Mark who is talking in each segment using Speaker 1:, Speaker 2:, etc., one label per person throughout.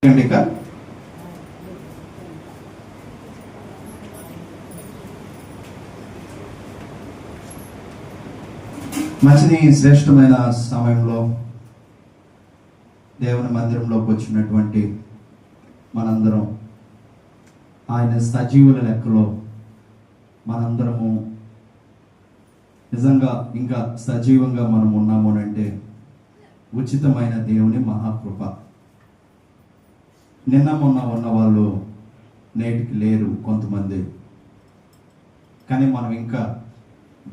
Speaker 1: ఇక మంచిది. శ్రేష్టమైన సమయంలో దేవుని మందిరంలోకి వచ్చినటువంటి మనందరం ఆయన సజీవుల లెక్కలో మనందరము నిజంగా ఇంకా సజీవంగా మనం ఉన్నాము అంటే ఉచితమైన దేవుని మహాకృప. నిన్న మొన్న ఉన్న వాళ్ళు నేటికి లేరు కొంతమంది, కానీ మనం ఇంకా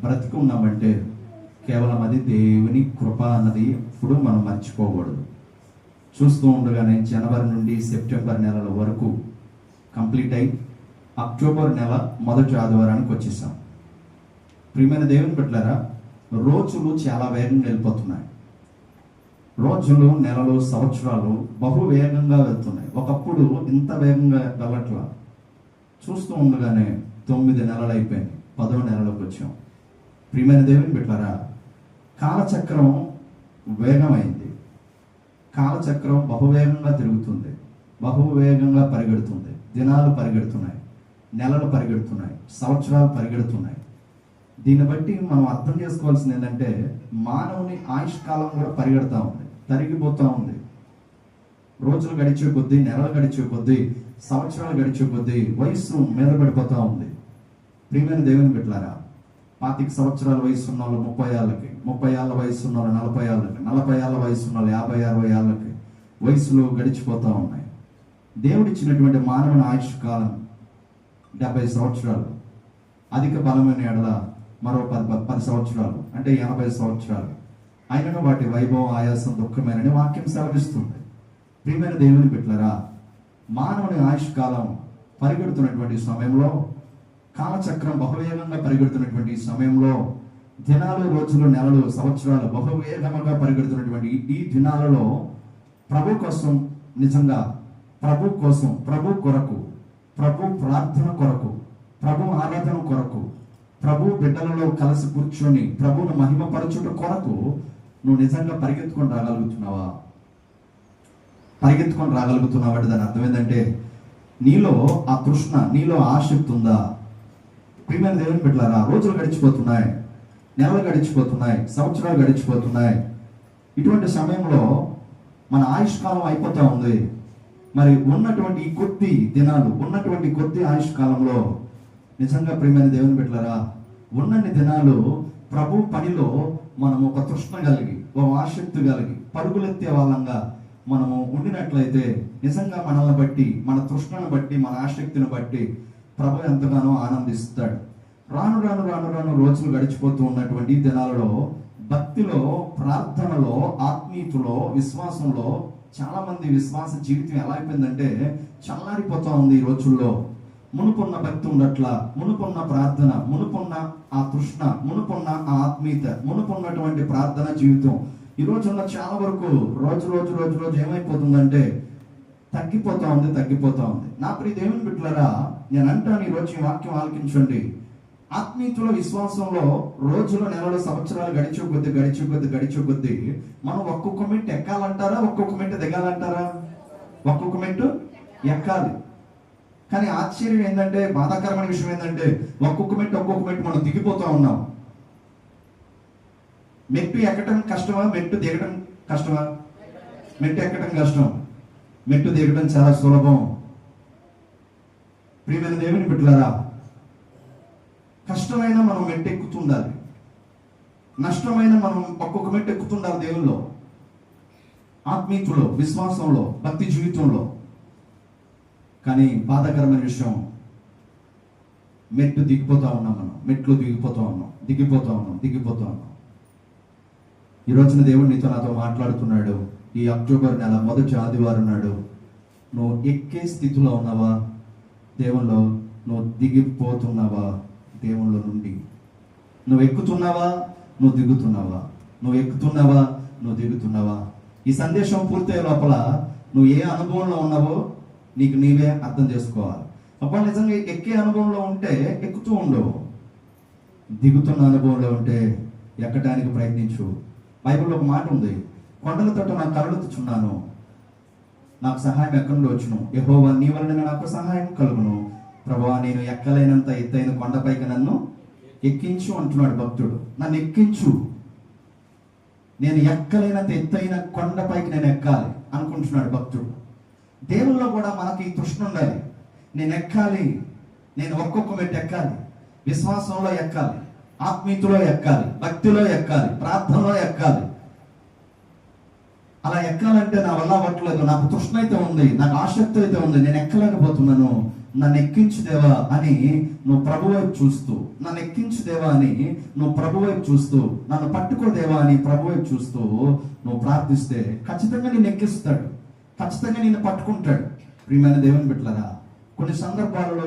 Speaker 1: బ్రతికి ఉన్నామంటే కేవలం అది దేవుని కృప అన్నది ఇప్పుడు మనం మర్చిపోకూడదు. చూస్తూ ఉండగానే జనవరి నుండి సెప్టెంబర్ నెలల వరకు కంప్లీట్ అయి అక్టోబర్ నెల మొదటి ఆదివారానికి వచ్చేసాం. ప్రియమైన దేవుని బిడ్డలారా, రోజులు చాలా వేగంగా వెళ్ళిపోతున్నాయి. రోజులు, నెలలు, సంవత్సరాలు బహు వేగంగా వెళ్తున్నాయి. ఒకప్పుడు ఇంత వేగంగా వెళ్ళట్లా. చూస్తూ ఉండగానే 9 నెలలు అయిపోయింది, 10వ నెలలోకి వచ్చాం. ప్రియమైన దేవుని బిడ్డలారా, కాలచక్రం వేగమైంది. కాలచక్రం బహువేగంగా తిరుగుతుంది, బహువేగంగా పరిగెడుతుంది. దినాలు పరిగెడుతున్నాయి, నెలలు పరిగెడుతున్నాయి, సంవత్సరాలు పరిగెడుతున్నాయి. దీన్ని బట్టి మనం అర్థం చేసుకోవాల్సింది ఏంటంటే మానవుని ఆయుష్కాలం కూడా పరిగెడతా ఉంది, తరిగిపోతూ ఉంది. రోజులు గడిచే కొద్దీ, నెలలు గడిచే కొద్దీ, సంవత్సరాలు గడిచే కొద్దీ వయస్సు మీద పడిపోతూ ఉంది. ప్రియమైన దేవుని బిడ్డలారా, 25 సంవత్సరాల వయసు ఉన్న వాళ్ళు 30 ఏళ్ళకి, 30 ఏళ్ళ వయసు ఉన్న వాళ్ళు 40 ఏళ్ళకి, 40 ఏళ్ళ వయసు ఉన్న వాళ్ళు 50-60 ఏళ్ళకి వయసులో గడిచిపోతూ ఉన్నాయి. దేవుడిచ్చినటువంటి మానవుని ఆయుష్ కాలం 70 సంవత్సరాలు. అధిక బలమైన ఎడల మరో 10 సంవత్సరాలు, అంటే 80 సంవత్సరాలు. అయినను వాటి వైభవం, ఆయాసం, దుఃఖమేనని వాక్యం సెలవిస్తుంది. ప్రియమైన దేవుని బిడ్డలారా, మానవుని ఆయుష్ కాలం పరిగెడుతున్నటువంటి సమయంలో, కాలచక్రం బహువేగంగా పరిగెడుతున్నటువంటి సమయంలో, దినాలు, రోజులు, నెలలు, సంవత్సరాలు బహువేగంగా పరిగెడుతున్నటువంటి ఈ దినాలలో ప్రభు కోసం, నిజంగా ప్రభు కోసం, ప్రభు కొరకు, ప్రభు ప్రార్థన కొరకు, ప్రభు ఆరాధన కొరకు, ప్రభు బిడ్డలలో కలిసి కూర్చొని ప్రభువును మహిమపరచుట కొరకు నువ్వు నిజంగా పరిగెత్తుకొని రాగలుగుతున్నావా? పరిగెత్తుకొని రాగలుగుతున్నావు అంటే దాని అర్థం ఏంటంటే నీలో ఆ తృష్ణ, నీలో ఆసక్తి ఉందా? ప్రియమైన దేవుని బిడ్డలారా, రోజులు గడిచిపోతున్నాయి, నెలలు గడిచిపోతున్నాయి, సంవత్సరాలు గడిచిపోతున్నాయి. ఇటువంటి సమయంలో మన ఆయుష్కాలం అయిపోతూ ఉంది. మరి ఉన్నటువంటి కొద్ది దినాలు, ఉన్నటువంటి కొద్ది ఆయుష్కాలంలో నిజంగా ప్రియమైన దేవుని బిడ్డలారా, ఉన్నన్ని దినాలు ప్రభు పనిలో మనము ఒక తృష్ణ కలిగి, ఒక ఆసక్తి కలిగి, పరుగులెత్తే వాళ్ళంగా మనము ఉండినట్లయితే నిజంగా మనల్ని బట్టి, మన తృష్ణను బట్టి, మన ఆసక్తిని బట్టి ప్రభు ఎంతగానో ఆనందిస్తాడు. రాను రాను రాను రాను రోజులు గడిచిపోతూ ఉన్నటువంటి దినాలలో భక్తిలో, ప్రార్థనలో, ఆత్మీయతలో, విశ్వాసంలో చాలా మంది విశ్వాస జీవితం ఎలా అయిపోయిందంటే చల్లారిపోతా ఉంది ఈ రోజుల్లో. మునుపున్న భక్తి ఉండట్లా, మునుపున్న ప్రార్థన, మునుపున్న ఆ తృష్ణ, మునుపున్న ఆ ఆత్మీయత, మునుపున్నటువంటి ప్రార్థన జీవితం ఈ రోజున్న చాలా వరకు రోజు రోజు రోజు రోజు ఏమైపోతుందంటే తగ్గిపోతా ఉంది. నా ప్రియ దేవుని బిడ్డలారా, నేను అంటాను ఈరోజు ఈ వాక్యం ఆలకించండి. ఆత్మీయతలో, విశ్వాసంలో రోజులు, నెలలు, సంవత్సరాలు గడిచే కొద్దీ మనం ఒక్కొక్క మెట్టు ఎక్కాలంటారా, ఒక్కొక్క మెట్టు దిగాలంటారా? ఒక్కొక్క మెట్టు ఎక్కాలి. కానీ ఆశ్చర్యం ఏంటంటే, బాధాకరమైన విషయం ఏంటంటే ఒక్కొక్క మెట్టు మనం దిగిపోతూ ఉన్నాం. మెట్టు ఎక్కడం కష్టమా, మెట్టు దిగడం కష్టమా? మెట్టు ఎక్కడం కష్టం, మెట్టు దిగడం చాలా సులభం. ప్రియమైన దేవుని బిడ్డలారా, కష్టమైన మనం మెట్టు ఎక్కుతుండాలి, నష్టమైన మనం ఒక్కొక్క మెట్టు ఎక్కుతుండాలి. దేవుల్లో, ఆత్మీయతలో, విశ్వాసంలో, భక్తి జీవితంలో. కానీ బాధాకరమైన విషయం, మెట్టు దిగిపోతా ఉన్నాం, మనం మెట్లు దిగిపోతా ఉన్నాం. ఈ రోజున దేవుడు నీతో, నాతో మాట్లాడుతున్నాడు. ఈ అక్టోబర్ నెల మొదటి ఆదివారం నాడు నువ్వు ఎక్కే స్థితిలో ఉన్నావా? దేవుల్లో నువ్వు దిగిపోతున్నావా? దేవుళ్ళ నుండి నువ్వు ఎక్కుతున్నావా? నువ్వు దిగుతున్నావా? నువ్వు ఎక్కుతున్నావా? నువ్వు దిగుతున్నావా? ఈ సందేశం పూర్తయ్యే లోపల నువ్వు ఏ అనుభవంలో ఉన్నావో నీకు నీవే అర్థం చేసుకోవాలి. అప్పుడు నిజంగా ఎక్కే అనుభవంలో ఉంటే ఎక్కుతూ ఉండవు, దిగుతున్న అనుభవంలో ఉంటే ఎక్కడానికి ప్రయత్నించు. బైబిల్లో ఒక మాట ఉంది, కొండల తోట నా కలలుతున్నాను, నాకు సహాయం ఎక్కడి నుండి వచ్చును? యెహోవా నీ వలన నాకు సహాయం కలుగును. ప్రభువా నేను ఎక్కలేనంత ఎత్తైన కొండపైకి నన్ను ఎక్కించు అంటున్నాడు భక్తుడు. నన్ను ఎక్కించు, నేను ఎక్కలేనంత ఎత్తైన కొండపైకి నేను ఎక్కాలి అనుకుంటున్నాడు భక్తుడు. దేవుల్లో కూడా మనకి తృష్ణ ఉండాలి. నేను ఎక్కాలి, నేను ఒక్కొక్క మెట్టు ఎక్కాలి, విశ్వాసంలో ఎక్కాలి, ఆత్మీయతలో ఎక్కాలి, భక్తిలో ఎక్కాలి, ప్రార్థనలో ఎక్కాలి. అలా ఎక్కాలంటే నా వల్ల అవ్వట్లేదు, నాకు తృష్ణ అయితే ఉంది, నాకు ఆసక్తి అయితే ఉంది, నేను ఎక్కలేకపోతున్నాను, నన్ను ఎక్కించు దేవా అని నువ్వు ప్రభు వైపు చూస్తూ, నన్ను ఎక్కించు దేవా అని నువ్వు ప్రభు వైపు చూస్తూ, నన్ను పట్టుకో దేవా అని ప్రభు వైపు చూస్తూ నువ్వు ప్రార్థిస్తే ఖచ్చితంగా నిన్ను ఎక్కిస్తాడు, ఖచ్చితంగా నిన్ను పట్టుకుంటాడు. ప్రియమైన దేవుని బిడ్డలారా, కొన్ని సందర్భాలలో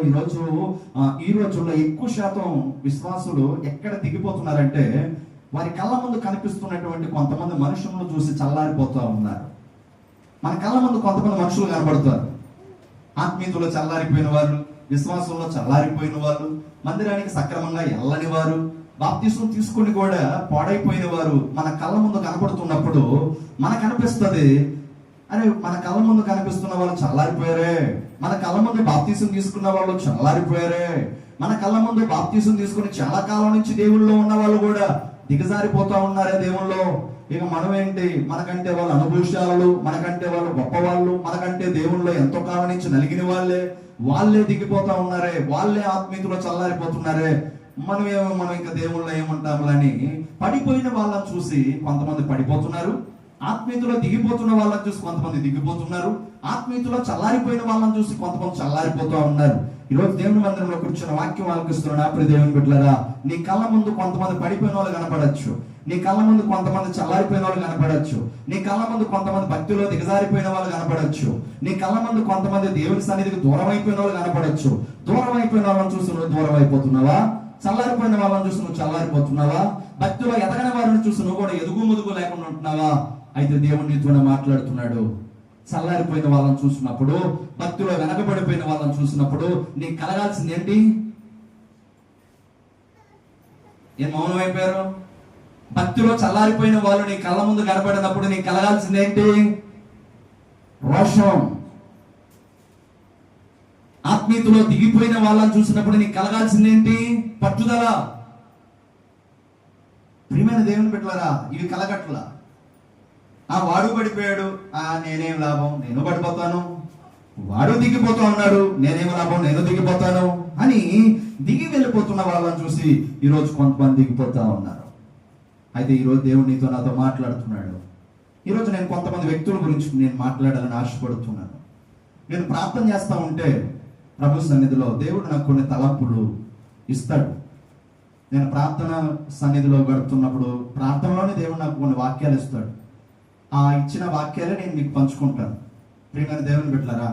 Speaker 1: ఈ రోజుల్లో ఎక్కువ శాతం విశ్వాసులు ఎక్కడ దిగిపోతున్నారంటే వారి కళ్ళ ముందు కనిపిస్తున్నటువంటి కొంతమంది మనుషులను చూసి చల్లారిపోతూ ఉన్నారు. మన కళ్ళ ముందు కొంతమంది మనుషులు కనబడతారు. ఆత్మీయతలో చల్లారిపోయిన వారు, విశ్వాసంలో చల్లారిపోయిన వాళ్ళు, మందిరానికి సక్రమంగా వెళ్ళని వారు, బాప్తిసం తీసుకుని కూడా పాడైపోయిన వారు మన కళ్ళ ముందు కనపడుతున్నప్పుడు మనకు అనిపిస్తుంది, అరే మన కళ్ళ ముందు కనిపిస్తున్న వాళ్ళు చల్లారిపోయారే, మన కళ్ళ ముందు బాప్తిసం తీసుకున్న వాళ్ళు చల్లారిపోయారే, మన కళ్ళ ముందు బాప్తిసం తీసుకుని చాలా కాలం నుంచి దేవుళ్ళో ఉన్న వాళ్ళు కూడా దిగజారిపోతా ఉన్నారే దేవుళ్ళో. ఇక మనం ఏంటి, మనకంటే వాళ్ళు అనుభూషాలు, మనకంటే వాళ్ళు గొప్పవాళ్ళు, మనకంటే దేవుళ్ళో ఎంతో కాలం నుంచి నలిగిన వాళ్ళే దిగిపోతా ఉన్నారే, వాళ్ళే ఆత్మీయతలో చల్లారిపోతున్నారే, మనం ఇంకా దేవుళ్ళో ఏమంటాములని పడిపోయిన వాళ్ళని చూసి కొంతమంది పడిపోతున్నారు, ఆత్మీయతలో దిగిపోతున్న వాళ్ళని చూసి కొంతమంది దిగిపోతున్నారు, ఆత్మీయతలో చల్లారిపోయిన వాళ్ళని చూసి కొంతమంది చల్లారిపోతూ ఉన్నారు. ఈరోజు దేవుని మందిరంలో కూర్చున్న వాక్యం ఆలకిస్తున్నాడు. ప్రియ దేవుని బిడ్డలారా, నీ కళ్ళ ముందు కొంతమంది పడిపోయిన వాళ్ళు కనపడచ్చు, నీ కళ్ళ ముందు కొంతమంది చల్లారిపోయిన వాళ్ళు కనపడచ్చు, నీ కళ్ళ ముందు కొంతమంది భక్తిలో దిగజారిపోయిన వాళ్ళు కనపడచ్చు, నీ కళ్ళ ముందు కొంతమంది దేవుని సన్నిధికి దూరం అయిపోయిన వాళ్ళు కనపడచ్చు. దూరం అయిపోయిన వాళ్ళని చూసి నువ్వు దూరం అయిపోతున్నావా? చల్లారిపోయిన వాళ్ళని చూసి నువ్వు చల్లారిపోతున్నావా? భక్తిలో ఎదగని వారిని చూసి నువ్వు కూడా ఎదుగు ముదుగు లేకుండా ఉంటున్నావా? అయితే దేవుడు నీతోనే మాట్లాడుతున్నాడు. చల్లారిపోయిన వాళ్ళని చూసినప్పుడు, భక్తిలో వెనకబడిపోయిన వాళ్ళని చూసినప్పుడు నీకు కలగాల్సింది ఏంటి? ఏం మౌనం అయిపోయారు? భక్తిలో చల్లారిపోయిన వాళ్ళు నీ కళ్ళ ముందు కనబడినప్పుడు నీకు కలగాల్సింది ఏంటి? రోషం. ఆత్మీయతలో దిగిపోయిన వాళ్ళని చూసినప్పుడు నీకు కలగాల్సింది ఏంటి? పట్టుదల. ప్రియమైన దేవుని బిడ్డలారా, ఇవి కలగట్ల. వాడు పడిపోయాడు, నేనేం లాభం, నేను పడిపోతాను, వాడు దిగిపోతా ఉన్నాడు, నేనేం లాభం, నేను దిగిపోతాను అని దిగి వెళ్ళిపోతున్న వాళ్ళని చూసి ఈరోజు కొంతమంది దిగిపోతా ఉన్నారు. అయితే ఈరోజు దేవుడు నీతో నాతో మాట్లాడుతున్నాడు. ఈరోజు నేను కొంతమంది వ్యక్తుల గురించి నేను మాట్లాడాలని ఆశపడుతున్నాను. నేను ప్రార్థన చేస్తా ఉంటే ప్రభు సన్నిధిలో దేవుడు నాకు కొన్ని తలంపులు ఇస్తాడు. నేను ప్రార్థన సన్నిధిలో గడుపుతున్నప్పుడు ప్రార్థనలోనే దేవుడు నాకు కొన్ని వాక్యాలు ఇస్తాడు. ఆ ఇచ్చిన వాక్యాలే నేను మీకు పంచుకుంటాను. ప్రియమైన దేవుని బిడ్డలారా,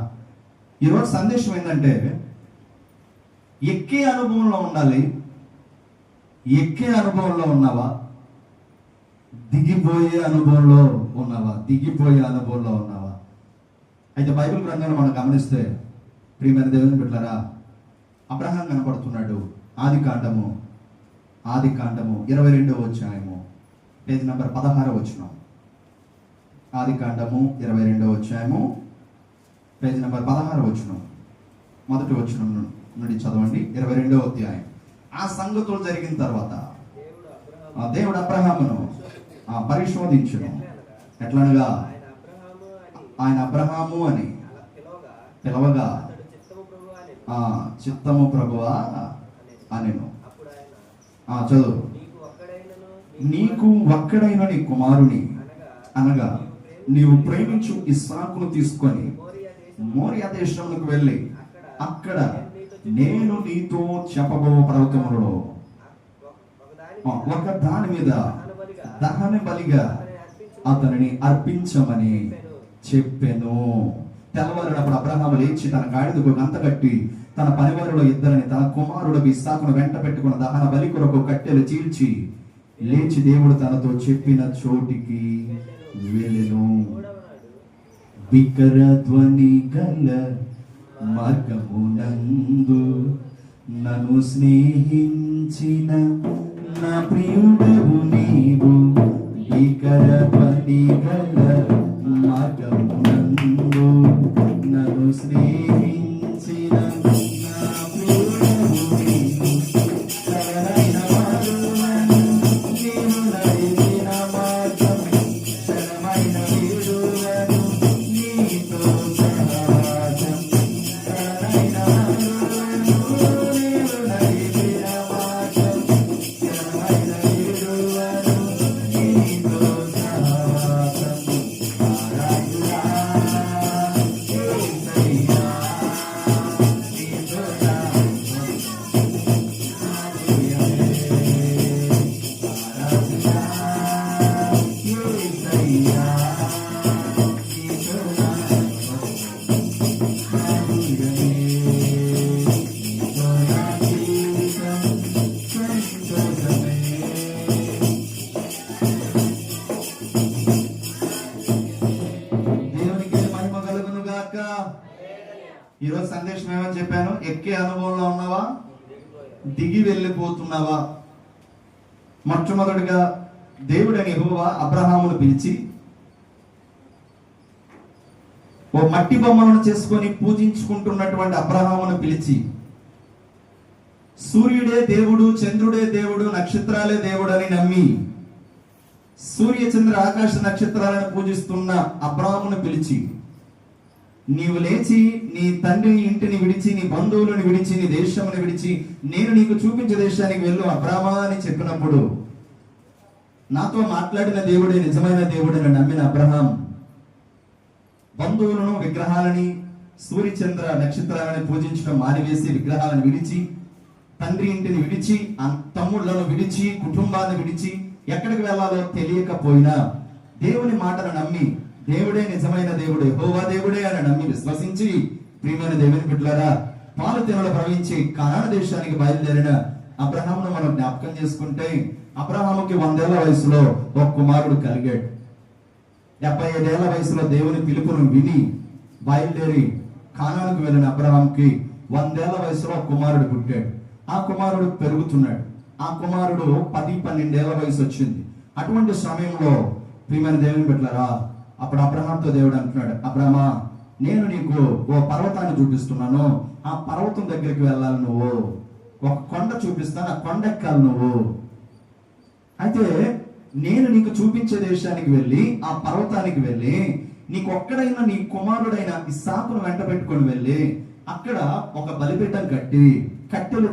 Speaker 1: ఈరోజు సందేశం ఏంటంటే ఎక్కే అనుభవంలో ఉండాలి. ఎక్కే అనుభవంలో ఉన్నావా? దిగిపోయే అనుభవంలో ఉన్నావా? దిగిపోయే అనుభవంలో ఉన్నావా? అయితే బైబిల్ గ్రంథంలో మనం గమనిస్తే ప్రియమైన దేవుని బిడ్డలారా, అబ్రహాం కనపడుతున్నాడు. ఆది కాండము 22వ అధ్యాయము పేజీ నంబర్ 16 వచనం. ఆది కాండము 22వ అధ్యాయము పేజీ నంబర్ 16 వచనం, మొదటి వచనం నుండి చదవండి. 22వ అధ్యాయం. ఆ సంగతులు జరిగిన తర్వాత దేవుడు అబ్రహామును పరిశోధించును. ఎట్లనగా ఆయన అబ్రహాము అని పిలవగా చిత్తము ప్రభువా అనెను. చదువు. నీకు ఒక్కడైన నీ కుమారుని అనగా నీవు ప్రేమించు ఇస్సాకును తీసుకొని మోరియా దేశమునకు వెళ్ళి అక్కడ నేను నీతో చెప్పబో పర్వతములలో ఒక దాని మీద దహన బలిగా అతనిని అర్పించమని చెప్పెను. తెల్లవారినప్పుడు అబ్రహాము లేచి తన గాడిదకు గంత కట్టి తన పనివారిలో ఇద్దరిని తన కుమారుడు ఇస్సాకును వెంట పెట్టుకున్న దహన బలి కొరకు కట్టెలు చీల్చి లేచి దేవుడు తనతో చెప్పిన చోటికి వెళ్ళెను. బికర ధ్వని గల మార్గమునందు నన్ను స్నేహించిన నా ప్రియుడవు నీవు. బికర ధ్వని గల మార్గమునందు నందు నన్ను స్నేహించిన నా ప్రియుని సరైన మార్గమును నీవు నడిచిన మార్గం క్షణమైన విడువను నీతో సహవాసం సరైన మార్గమును నీవు నడిచిన మార్గం క్షణమైన విడువను నీతో సహవాసం ఆరాధుడా యేసయ్యా నీతో దేవునికి మహిమ కలుగును గాక. ఈరోజు సందేశం ఏమని చెప్పాను? ఎక్కే అనుభవంలో ఉన్నావా, దిగి వెళ్ళిపోతున్నావా? మొట్టమొదటిగా దేవుడని యెహోవా అబ్రహామును పిలిచి ఓ మట్టి బొమ్మలను చేసుకొని పూజించుకుంటున్నటువంటి అబ్రహామును పిలిచి సూర్యుడే దేవుడు, చంద్రుడే దేవుడు, నక్షత్రాలే దేవుడు అని నమ్మి సూర్య చంద్ర ఆకాశ నక్షత్రాలను పూజిస్తున్న అబ్రహామును పిలిచి నీవు లేచి నీ తండ్రి ఇంటిని విడిచి, నీ బంధువులను విడిచి, నీ దేశమును విడిచి నేను నీకు చూపించే దేశానికి వెళ్ళు అబ్రామా అని చెప్పినప్పుడు నాతో మాట్లాడిన దేవుడే నిజమైన దేవుడని నమ్మిన అబ్రహాం బంధువులను, విగ్రహాలని, సూర్య చంద్ర నక్షత్రాలను పూజించడం మానివేసి విగ్రహాలను విడిచి, తండ్రి ఇంటిని విడిచి, తమ్ముళ్లను విడిచి, కుటుంబాన్ని విడిచి ఎక్కడికి వెళ్ళాలో తెలియకపోయినా దేవుని మాటను నమ్మి దేవుడే నిజమైన దేవుడు, యెహోవా దేవుడే అని నమ్మి విశ్వసించి ప్రియమైన దేవుని బిడ్డలారా పాలు తేనెలు ప్రవహించి కనాను దేశానికి బయలుదేరిన అబ్రహామును మనం జ్ఞాపకం చేసుకుంటే అబ్రహాముకి 100 ఏళ్ల వయసులో ఒక కుమారుడు కలిగాడు. 75 ఏళ్ల వయసులో దేవుని పిలుపును విని బయలుదేరి కానానుకు వెళ్ళిన అబ్రహాంకి 100 ఏళ్ల వయసులో ఒక కుమారుడు పుట్టాడు. ఆ కుమారుడు పెరుగుతున్నాడు. ఆ కుమారుడు 10-12 ఏళ్ల వయసు వచ్చింది. అటువంటి సమయంలో ప్రియమైన దేవుని బిడ్డలారా అప్పుడు అబ్రహాంతో దేవుడు అంటున్నాడు, అబ్రహమా నేను నీకు ఓ పర్వతాన్ని చూపిస్తున్నాను, ఆ పర్వతం దగ్గరికి వెళ్ళాలి, నువ్వు ఒక కొండ చూపిస్తాను, ఆ కొండ ఎక్కాలి నువ్వు. అయితే నేను నీకు చూపించే దేశానికి వెళ్ళి ఆ పర్వతానికి వెళ్ళి నీకు ఒక్కడైనా నీ కుమారుడైన ఇస్సాకును వెంట పెట్టుకొని వెళ్ళి అక్కడ ఒక బలిపీఠం కట్టి కట్టెలు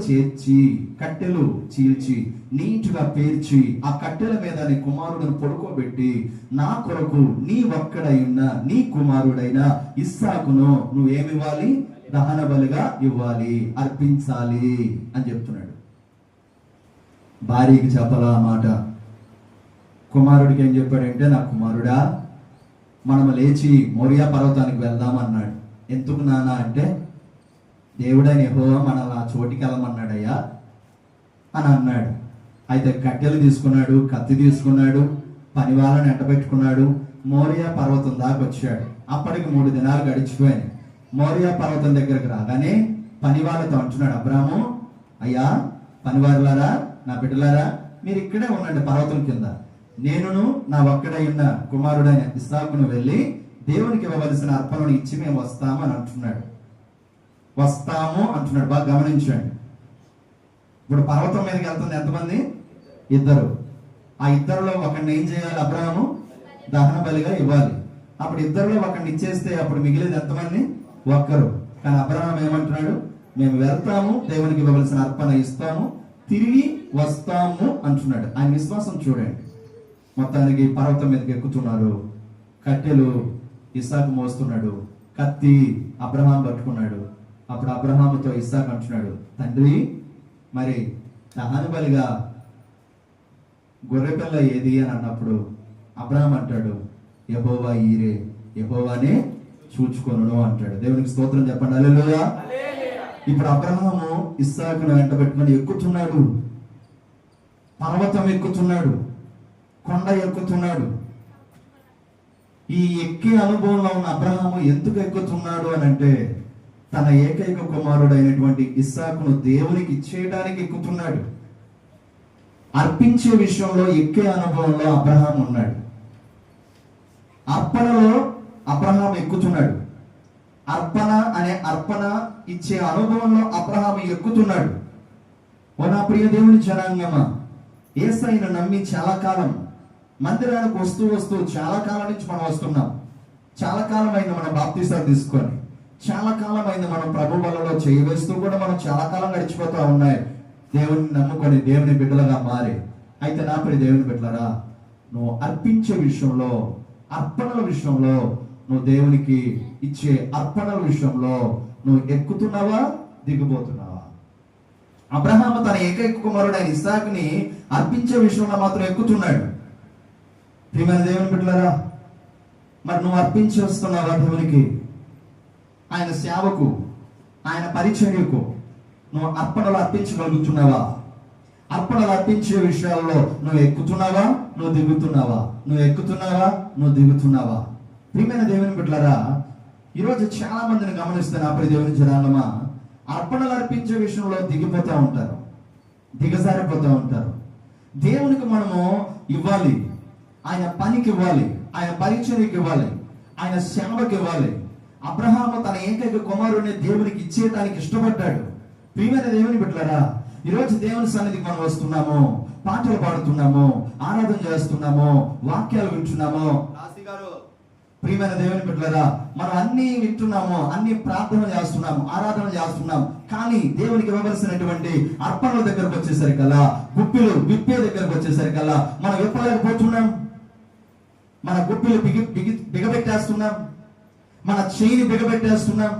Speaker 1: చీల్చి నీటుగా పేర్చి ఆ కట్టెల మీద నీ కుమారుడును పడుకోబెట్టి నా కొరకు నీ ఒక్కడైన నీ కుమారుడైన ఇస్సాకును నువ్వేమివ్వాలి? దహన బలిగా ఇవ్వాలి, అర్పించాలి అని చెప్తున్నాడు. భార్యకి చెప్పాలా ఆ మాట. కుమారుడికి ఏం చెప్పాడంటే, నా కుమారుడా మనము లేచి మోరియా పర్వతానికి వెళ్దాం అన్నాడు. ఎందుకు నాన్న అంటే, దేవుడైన యెహోవా మనల్ని ఆ చోటికి వెళ్ళమన్నాడయ్యా అని అన్నాడు. అయితే కట్టెలు తీసుకున్నాడు, కత్తి తీసుకున్నాడు, పని వాళ్ళని ఎంటబెట్టుకున్నాడు, మోరియా పర్వతం దాకా వచ్చాడు. అప్పటికి 3 దినాలు గడిచిపోయాయి. మోరియా పర్వతం దగ్గరకు రాగానే పని వాళ్ళతో అంటున్నాడు, అబ్రాము అయ్యా పనివారులారా, నా బిడ్డలారా, మీరు ఇక్కడే ఉండండి పర్వతం కింద, నేనును నా ఒక్కడై ఉన్న కుమారుడైన ఇస్సాకును వెళ్ళి దేవునికి ఇవ్వవలసిన అర్పణను ఇచ్చి మేము వస్తాము అని అంటున్నాడు. వస్తాము అంటున్నాడు. బాగా గమనించండి. ఇప్పుడు పర్వతం మీదకి వెళ్తుంది ఎంతమంది? 2. ఆ 2లో ఒకరిని ఏం చేయాలి? అబ్రాహాము దహన బలిగా ఇవ్వాలి. అప్పుడు 2లో ఒకరిని ఇచ్చేస్తే అప్పుడు మిగిలేదు ఎంతమంది? 1. కానీ అబ్రాహాం ఏమంటున్నాడు? మేము వెళ్తాము, దేవునికి ఇవ్వవలసిన అర్పణ ఇస్తాము, తిరిగి వస్తాము అంటున్నాడు. ఆయన విశ్వాసం చూడండి. మొత్తానికి పర్వతం మీదకి ఎక్కుతున్నారు. కట్టెలు ఇస్సాకు మోస్తున్నాడు, కత్తి అబ్రహాం పట్టుకున్నాడు. అప్పుడు అబ్రహాముతో ఇస్సాకు అంటున్నాడు, తండ్రి మరి దహన బలిగా గొర్రెపిల్ల ఏది అని అన్నప్పుడు అబ్రహాం అంటాడు, యెహోవా ఈరే, యెహోవానే చూచుకొనును అంటాడు. దేవునికి స్తోత్రం చెప్పండి, హల్లెలూయా. ఇప్పుడు అబ్రహాము ఇస్సాకును వెంట పెట్టుకొని ఎక్కుతున్నాడు, పర్వతం ఎక్కుతున్నాడు, కొండ ఎక్కుతున్నాడు. ఈ ఎక్కే అనుభవంలో ఉన్న అబ్రహాము ఎందుకు ఎక్కుతున్నాడు అని అంటే, తన ఏకైక కుమారుడైనటువంటి ఇస్సాకును దేవునికి ఇచ్చేయడానికి ఎక్కుతున్నాడు. అర్పించే విషయంలో ఎక్కే అనుభవంలో అబ్రహాం ఉన్నాడు. అర్పణలో అబ్రహాం ఎక్కుతున్నాడు. అర్పణ ఇచ్చే అనుభవంలో అబ్రహాం ఎక్కుతున్నాడు. ఓ నా ప్రియ దేవుని జనాంగమా, యేసయ్యను నమ్మి చాలా కాలం మందిరానికి వస్తూ చాలా కాలం నుంచి మనం వస్తున్నాం. చాలా కాలం అయింది మనం బాప్తీసాలు తీసుకొని, చాలా కాలం అయింది మనం ప్రభు వలలో చేయవేస్తూ కూడా మనం చాలా కాలం గడిచిపోతా ఉన్నాయి దేవుని నమ్ముకొని దేవుని బిడ్డలుగా మారి. అయితే నా ప్రియ దేవుని బిడ్డలరా, నువ్వు అర్పించే విషయంలో, అర్పణల విషయంలో, నువ్వు దేవునికి ఇచ్చే అర్పణల విషయంలో నువ్వు ఎక్కుతున్నావా, దిగిపోతున్నావా? అబ్రహాము తన ఏకైక కుమారుడైన ఇస్సాకుని అర్పించే విషయంలో మాత్రం ఎక్కుతున్నాడు. ప్రియమైన దేవుని బిడ్డలారా, మరి నువ్వు అర్పించి వస్తున్నావా దేవునికి? ఆయన సేవకు, ఆయన పరిచర్యకు నువ్వు అర్పణలు అర్పించగలుగుతున్నావా? అర్పణలు అర్పించే విషయాల్లో నువ్వు ఎక్కుతున్నావా, నువ్వు దిగుతున్నావా? నువ్వు ఎక్కుతున్నావా, నువ్వు దిగుతున్నావా? ప్రియమైన దేవుని బిడ్డలారా, ఈరోజు చాలా మందిని గమనిస్తే నా ప్రియ దేవుని జనాంగమా, అర్పణలు అర్పించే విషయంలో దిగిపోతూ ఉంటారు, దిగజారిపోతూ ఉంటారు. దేవునికి మనము ఇవ్వాలి, ఆయన పనికి ఇవ్వాలి, ఆయన పరిచర్యకి ఇవ్వాలి, ఆయన సేవకి ఇవ్వాలి. అబ్రహాము తన ఏకైక కుమారుడిని దేవునికి ఇచ్చేయడానికి ఇష్టపడ్డాడు. ప్రియమైన దేవుని బిడ్డలారా, ఈరోజు దేవుని సన్నిధికి మనం వస్తున్నాము, పాటలు పాడుతున్నాము, ఆరాధన చేస్తున్నాము, వాక్యాలు వింటున్నాము. ప్రియమైన దేవుని బిడ్డలారా, మనం అన్ని వింటున్నాము, అన్ని ప్రార్థన చేస్తున్నాము, ఆరాధన చేస్తున్నాం. కానీ దేవునికి ఇవ్వవలసినటువంటి అర్పణల దగ్గరకు వచ్చేసరికల్లా, గుప్పిలు విప్పే దగ్గరకు వచ్చేసరికల్లా మనం విప్పలేకపోతున్నాం. మన గుప్పిలు బిగబెట్టేస్తున్నాం, మన చేయిని బిగబెట్టేస్తున్నాం.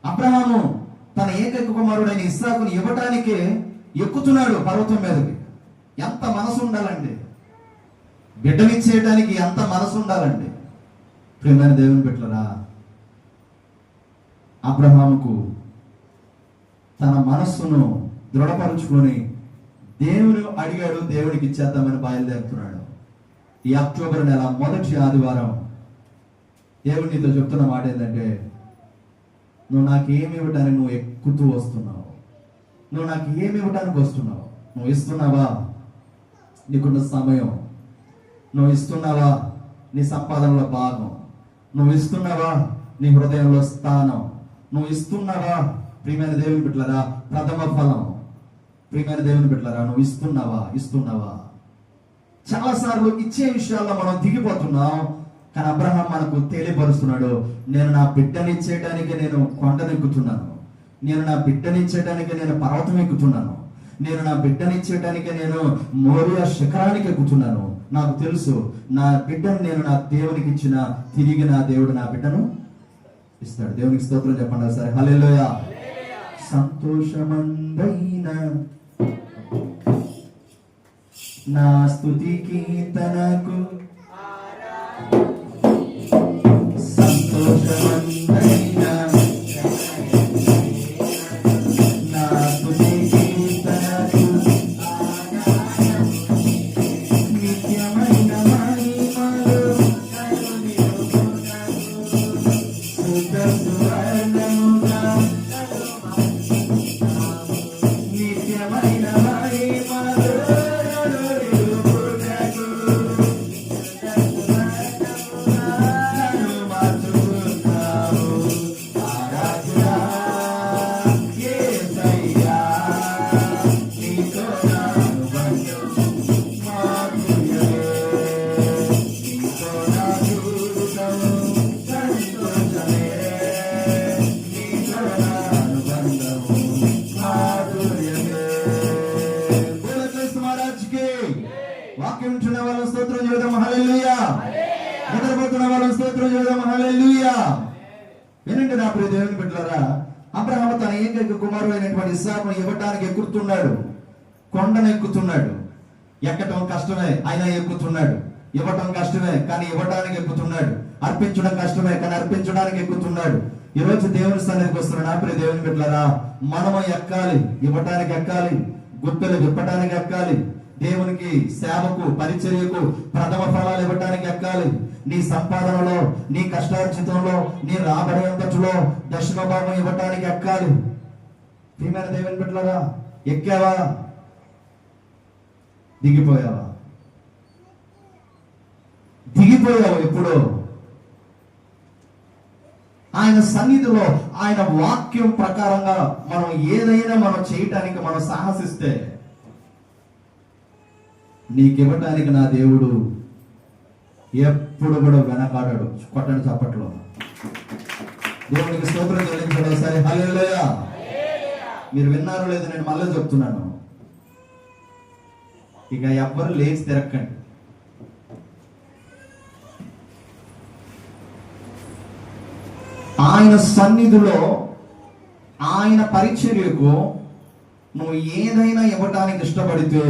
Speaker 1: అబ్రహాము తన ఏకైక కుమారుడైన ఇస్సాకుని ఇవ్వటానికి ఎక్కుతున్నాడు పర్వతం మీదకి. ఎంత మనసు ఉండాలండి, బిడ్డనిచ్చేయడానికి ఎంత మనసు ఉండాలండి. ప్రియమైన దేవుని బిడ్డలారా, అబ్రహాముకు తన మనస్సును దృఢపరుచుకొని దేవుని అడిగాడు, దేవునికి ఇచ్చేద్దామని బయలుదేరుతున్నాడు. ఈ అక్టోబర్ నెల మొదటి ఆదివారం దేవుడు నీతో చెప్తున్న మాట ఏంటంటే, నువ్వు నాకు ఏమి ఇవ్వడానికి నువ్వు ఎక్కుతూ వస్తున్నావు, నువ్వు నాకు ఏమి ఇవ్వడానికి వస్తున్నావు? నువ్వు ఇస్తున్నావా నీకున్న సమయం? నువ్వు ఇస్తున్నావా నీ సంపాదనలో భాగం? నువ్వు ఇస్తున్నావా నీ హృదయంలో స్థానం? నువ్వు ఇస్తున్నావా ప్రియమైన దేవుని బిడ్డలారా ప్రథమ ఫలం? ప్రియమైన దేవుని బిడ్డలారా, నువ్వు ఇస్తున్నావా? చాలా సార్లు ఇచ్చే విషయాల్లో మనం దిగిపోతున్నాం. కానీ అబ్రహాం మనకు తెలియపరుస్తున్నాడు, నేను నా బిడ్డనిచ్చేయడానికి నేను కొండనెక్కుతున్నాను, నేను నా బిడ్డనిచ్చేయడానికి నేను పర్వతం ఎక్కుతున్నాను, నేను నా బిడ్డనిచ్చేయడానికి నేను మోరియా శిఖరానికి ఎక్కుతున్నాను. నాకు తెలుసు నా బిడ్డను నేను నా దేవునికి ఇచ్చిన, తిరిగి నా దేవుడు నా బిడ్డను ఇస్తాడు. దేవునికి స్తోత్రం చెప్పండి సరే. హల్లెలూయా. సంతోషమందైన నా స్తుతి కీర్తనకు, సంతోషమందైన నా స్తుతి కీర్తనకు, నిత్యమైన మహిమలు శుద్ధ సువర్ణముగా, నిత్యమైన మహిమలు వాక్యం వింటున్న వాళ్ళ స్తోత్రం చేద్దాం హల్లెలూయా. నిద్రపోతున్న వాళ్ళ స్తోత్రం చేద్దాం హల్లెలూయా. వినండి నా ప్రియ దేవుని బిడ్డలారా, అబ్రహాము తన ఏకైక కుమారుడు అయినటువంటి ఇస్సాకును ఇవ్వటానికి ఎక్కుతున్నాడు, కొండను ఎక్కుతున్నాడు. ఎక్కటం కష్టమే అయినా ఎక్కుతున్నాడు, ఇవ్వటం కష్టమే కానీ ఇవ్వడానికి ఎక్కుతున్నాడు, అర్పించడం కష్టమే కానీ అర్పించడానికి ఎక్కుతున్నాడు. ఈ రోజు దేవుని సన్నిధికి వస్తున్న నా ప్రియ దేవుని బిడ్డలారా, మనము ఎక్కాలి, ఇవ్వటానికి ఎక్కాలి, గుర్తులు విప్పటానికి ఎక్కాలి, దేవునికి సేవకు పరిచర్యకు ప్రథమ ఫలాలు ఇవ్వటానికి ఎక్కాలి. నీ సంపాదనలో, నీ కష్టార్జితంలో, నీ రాబడి అంతటిలో దశమ భాగం ఇవ్వటానికి ఎక్కాలి. ప్రియమైన దేవుని బిడ్డలారా, ఎక్కావా, దిగిపోయావా? దిగిపోయావు ఎప్పుడో. ఆయన సన్నిధిలో ఆయన వాక్యం ప్రకారంగా మనం ఏదైనా మనం చేయటానికి మనం సాహసిస్తే నీకివ్వటానికి నా దేవుడు ఎప్పుడు కూడా వెనకాడాడు. కొట్టండి చప్పట్లో. దేవునికి స్తోత్రం చెల్లించడం. సరే, హల్లెలూయా. మీరు విన్నారో లేదు, నేను మళ్ళీ చెప్తున్నాను. ఇక ఎవ్వరు లేచి తిరక్కండి. ఆయన సన్నిధిలో ఆయన పరిచర్యకు నువ్వు ఏదైనా ఇవ్వటానికి ఇష్టపడితే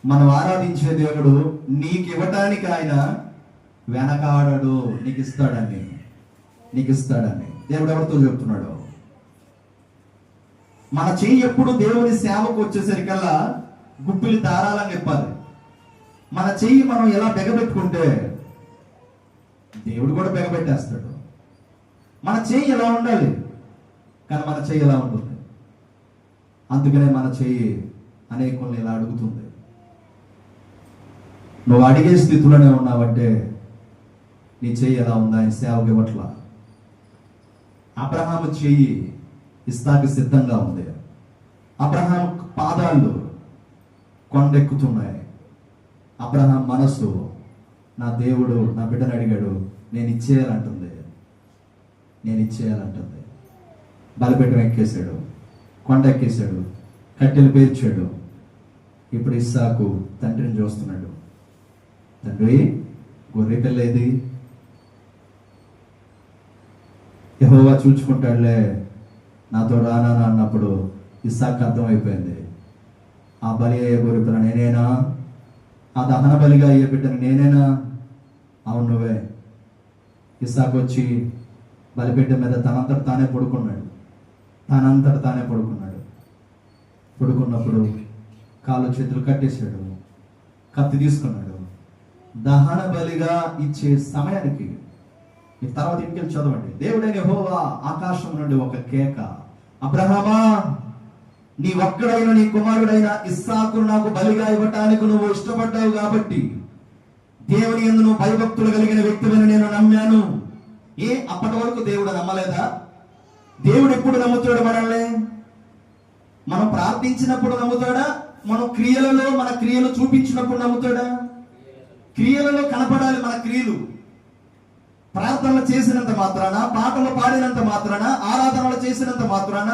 Speaker 1: మనం ఆరాధించే దేవుడు నీకు ఇవ్వటానికి ఆయన వెనకాడడు. నీకు ఇస్తాడని దేవుడు ఎవరితో చెప్తున్నాడు? మన చెయ్యి ఎప్పుడు దేవుని సేవకు వచ్చేసరికల్లా గుప్పిలి ధారాళంగా ఇప్పాలి. మన చెయ్యి మనం ఎలా బెగబెట్టుకుంటే దేవుడు కూడా బెగబెట్టేస్తాడు. మన చెయ్యి ఎలా ఉండాలి, కానీ మన చెయ్యి ఎలా ఉంటుంది. అందుకనే మన చెయ్యి అనేకుల్ని ఇలా అడుగుతుంది. నువ్వు అడిగే స్థితిలోనే ఉన్నావంటే నీ చెయ్యి ఎలా ఉందా? ఆయన సేవకి ఇవ్వట్లా. అబ్రహాము చెయ్యి ఇస్సాకు సిద్ధంగా ఉంది. అబ్రహాం పాదాలు కొండెక్కుతున్నాయి. అబ్రహాం మనస్సు నా దేవుడు నా బిడ్డను అడిగాడు, నేను ఇచ్చేయాలంటుంది. బలిపీఠం ఎక్కేశాడు, కొండ ఎక్కేశాడు, కట్టెలు పేర్చాడు. ఇప్పుడు ఇస్సాకు తండ్రిని చూస్తున్నాడు. తండ్రి, గొర్రె పిల్ల ఏది? యెహోవా చూచుకుంటాడులే, నాతో రానా అన్నప్పుడు ఇస్సాకు అర్థమైపోయింది. ఆ బలి అయ్యే గొర్రె పిల్ల నేనేనా? ఆ దహన బలిగా అయ్యే బిడ్డను నేనేనా? అవును, నువ్వే. ఇస్సాకు వచ్చి బలిపీఠం మీద తనంతట తానే పడుకున్నప్పుడు కాళ్ళు చేతులు కట్టేశాడు, కత్తి తీసుకున్నాడు. దహన బలిగా ఇచ్చే సమయానికి, ఈ తర్వాత ఇంటికి చదవండి. దేవుడైన యెహోవా ఆకాశం నుండి ఒక కేక, అబ్రహామా, నీ ఒక్కడైన నీ కుమారుడైన ఇస్సాకును నాకు బలిగా ఇవ్వటానికి నువ్వు ఇష్టపడ్డావు కాబట్టి దేవుని యందు నువ్వు భయభక్తులు కలిగిన వ్యక్తివని నేను నమ్మాను. అప్పటి వరకు దేవుడు నమ్మలేదా? దేవుడు ఎప్పుడు నమ్ముతాడు మనల్ని? మనం ప్రార్థించినప్పుడు నమ్ముతాడా? మనం క్రియలలో మన క్రియలు చూపించినప్పుడు నమ్ముతాడా? క్రియలలో కనపడాలి మన క్రియలు. ప్రార్థనలు చేసినంత మాత్రాన, పాటలు పాడినంత మాత్రాన, ఆరాధనలు చేసినంత మాత్రాన,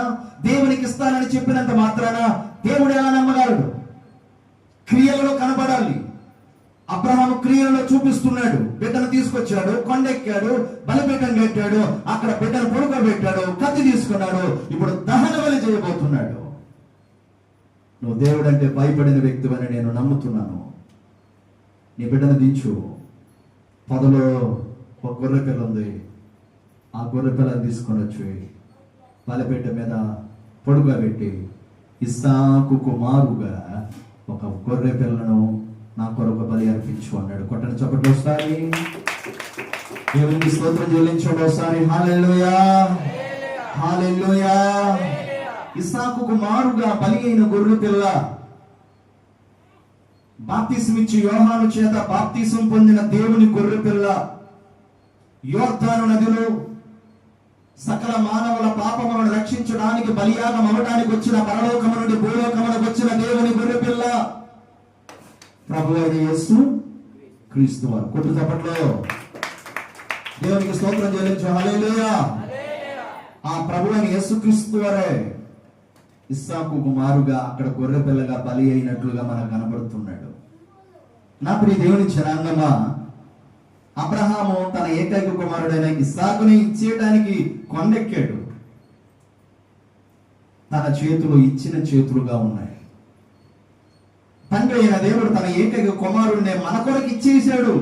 Speaker 1: దేవునికి ఇస్తానని చెప్పినంత మాత్రాన దేవుడు ఎలా నమ్మగలడు? క్రియలలో కనపడాలి. అబ్రహాము క్రియలలో చూపిస్తున్నాడు. బిడ్డను తీసుకొచ్చాడు, కొండెక్కాడు, బలిపీఠం కట్టాడు, అక్కడ బిడ్డను పడుకోబెట్టాడు, కత్తి తీసుకున్నాడు, ఇప్పుడు దహన బలి చేయబోతున్నాడు. నువ్వు దేవుడు అంటే భయపడిన వ్యక్తివని నేను నమ్ముతున్నాను. నీ బిడ్డను దించు. పొదలో ఒక గొర్రె పిల్ల ఉంది. ఆ గొర్రె పిల్లని తీసుకొని వచ్చి బలిపీఠం మీద పడుకోబెట్టి ఇస్సాకు కుమారుగా ఒక గొర్రె పిల్లను నా కొరకు బలి అర్పించు అన్నాడు. కొట్టని చప్పట్లు వస్తాయి. దేవునికి స్తోత్రం చెల్లించండి ఒకసారి. హల్లెలూయా, హల్లెలూయా. ఇస్సాకు కుమారుగా బలి అయిన గొర్రె పిల్ల, బాప్తిసం ఇచ్చి యోహాను చేత బాప్తిసం పొందిన దేవుని గొర్రె పిల్ల, యోర్దాను నదిలో సకల మానవుల పాపములను రక్షించడానికి బలియాగం అవ్వడానికి వచ్చిన, పరలోకము నుండి భూలోకములకు వచ్చిన దేవుని గొర్రె పిల్ల ప్రభు అయిన యేసు క్రీస్తు వారు. కొట్టు చప్పట్లో దేవునికి స్తోత్రం చెల్లించు. హల్లెలూయా. ఆ ప్రభు అయిన యేసు క్రీస్తు వారే ఇస్సాకు కుమారుగా అక్కడ గొర్రె పిల్లగా బలి అయినట్లుగా మనకు కనబడుతున్నాడు. నా ప్రియ దేవుని జనాంగమా, అబ్రహాము తన ఏకైక కుమారుడైన ఇస్సాకుని ఇచ్చేయడానికి కొండెక్కాడు. తన చేతులు ఇచ్చిన చేతులుగా ఉన్నాయి. తండ్రి అయిన దేవుడు తన ఏకైక కుమారుడిని మన కొరకు ఇచ్చేశాడు.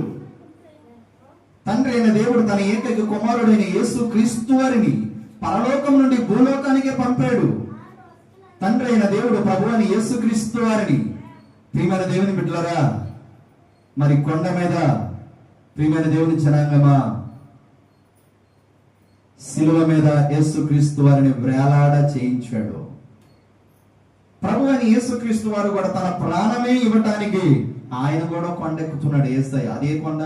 Speaker 1: తండ్రి అయిన దేవుడు తన ఏకైక కుమారుడైన యేసు క్రీస్తు వారిని పరలోకం నుండి భూలోకానికే పంపాడు. తండ్రి అయిన దేవుడు ప్రభు అని యేసు క్రీస్తు వారిని, ప్రియమైన దేవుని బిడ్డలారా, మరి కొండ మీద ప్రియమైన దేవుని జనాంగమా, శిలువ మీద యేసు క్రీస్తు వారిని వేలాడ చేయించాడు. ప్రభు అని యేసుక్రీస్తు వారు కూడా తన ప్రాణమే ఇవ్వటానికి ఆయన కూడా కొండ ఎక్కుతున్నాడు. యేసయ్య అదే కొండ,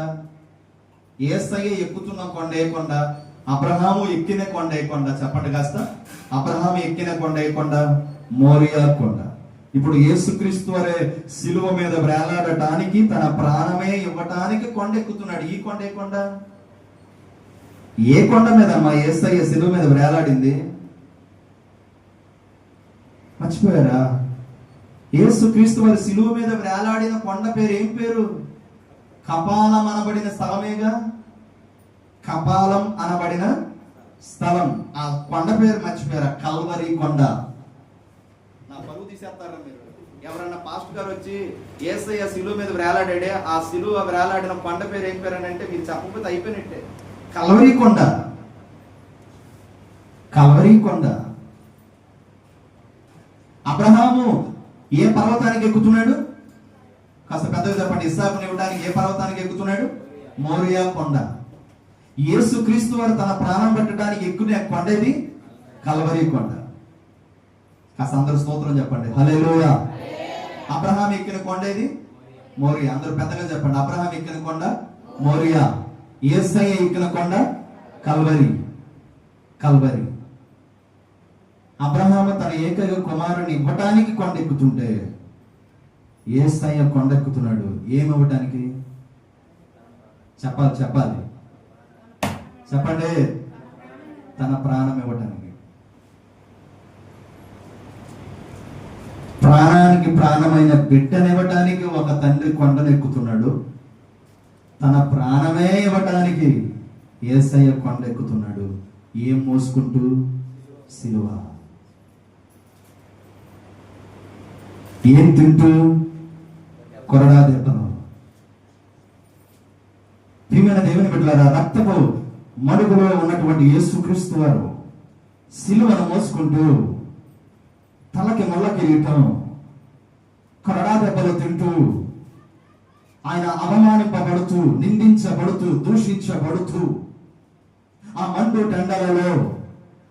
Speaker 1: యేసయ్య ఎక్కుతున్న కొండ ఏ కొండ? అబ్రహాము ఎక్కిన కొండ ఏ కొండ చెప్పండి కాస్త. అబ్రహాము ఎక్కిన కొండ ఏ కొండ? మోరియా కొండ. ఇప్పుడు యేసుక్రీస్తు వారే సిలువ మీద వేలాడటానికి, తన ప్రాణమే ఇవ్వటానికి కొండ ఎక్కుతున్నాడు. ఈ కొండ ఏ కొండ? ఏ కొండ మీద మా యేసయ్య సిలువ మీద వేలాడింది? మర్చిపోయారా? యేసుక్రీస్తు వారి సిలువ మీద వేలాడిన కొండ పేరు ఏం పేరు? కపాలం అనబడిన స్థలమేగా. కపాలం అనబడిన స్థలం. ఆ కొండ పేరు మర్చిపోయారా? కల్వరి కొండ. నా పరువు తీసేస్తారా మీరు? ఎవరన్నా పాస్టర్ గారు వచ్చి యేసయ్య సిలువ మీద వేలాడాడే, ఆ సిలువ వేలాడిన కొండ పేరు ఏం పేరు అని అంటే మీరు చెప్పకపోతే అయిపోయినట్టే. కల్వరి కొండ. కల్వరి కొండ. అబ్రహాము ఏ పర్వతానికి ఎక్కుతున్నాడు? కాస్త పెద్దగా చెప్పండి. ఇస్సాకుని ఇవ్వడానికి ఏ పర్వతానికి ఎక్కుతున్నాడు? మోరియా కొండ. యేసుక్రీస్తు వారు తన ప్రాణం పెట్టడానికి ఎక్కునే కొండ ఇది కల్వరి కొండ. కాస్త అందరూ స్తోత్రం చెప్పండి. హల్లెలూయా. అబ్రహాం ఎక్కిన కొండ ఇది మోరియా. అందరూ పెద్దగా చెప్పండి. అబ్రహాం ఎక్కిన కొండ మోరియా. యేసయ్య ఎక్కిన కొండ కల్వరి. కల్వరి. అబ్రహాము తన ఏకైక కుమారుని ఇవ్వటానికి కొండ ఎక్కుతుంటే యేసయ్య కొండ ఎక్కుతున్నాడు. ఏమి ఇవ్వటానికి? చెప్పాలి చెప్పాలి చెప్పండి. తన ప్రాణం ఇవ్వటానికి. ప్రాణానికి ప్రాణమైన బిడ్డనివ్వటానికి ఒక తండ్రి కొండను ఎక్కుతున్నాడు. తన ప్రాణమే ఇవ్వటానికి యేసయ్య కొండ ఎక్కుతున్నాడు. ఏం మోసుకుంటూ? సిలువ. ఏం తింటూ? కొరడా దెబ్బలు. ప్రియమైన దేవుని బిడ్డలారా, రక్తపు మడుగులో ఉన్నటువంటి యేసుక్రీస్తు వారు సిలువను మోసుకుంటూ తలకి ముళ్ళ కిరీటం, కొరడా దెబ్బలు తింటూ, ఆయన అవమానింపబడుతూ, నిందించబడుతూ, దూషించబడుతూ ఆ మండు టెండలలో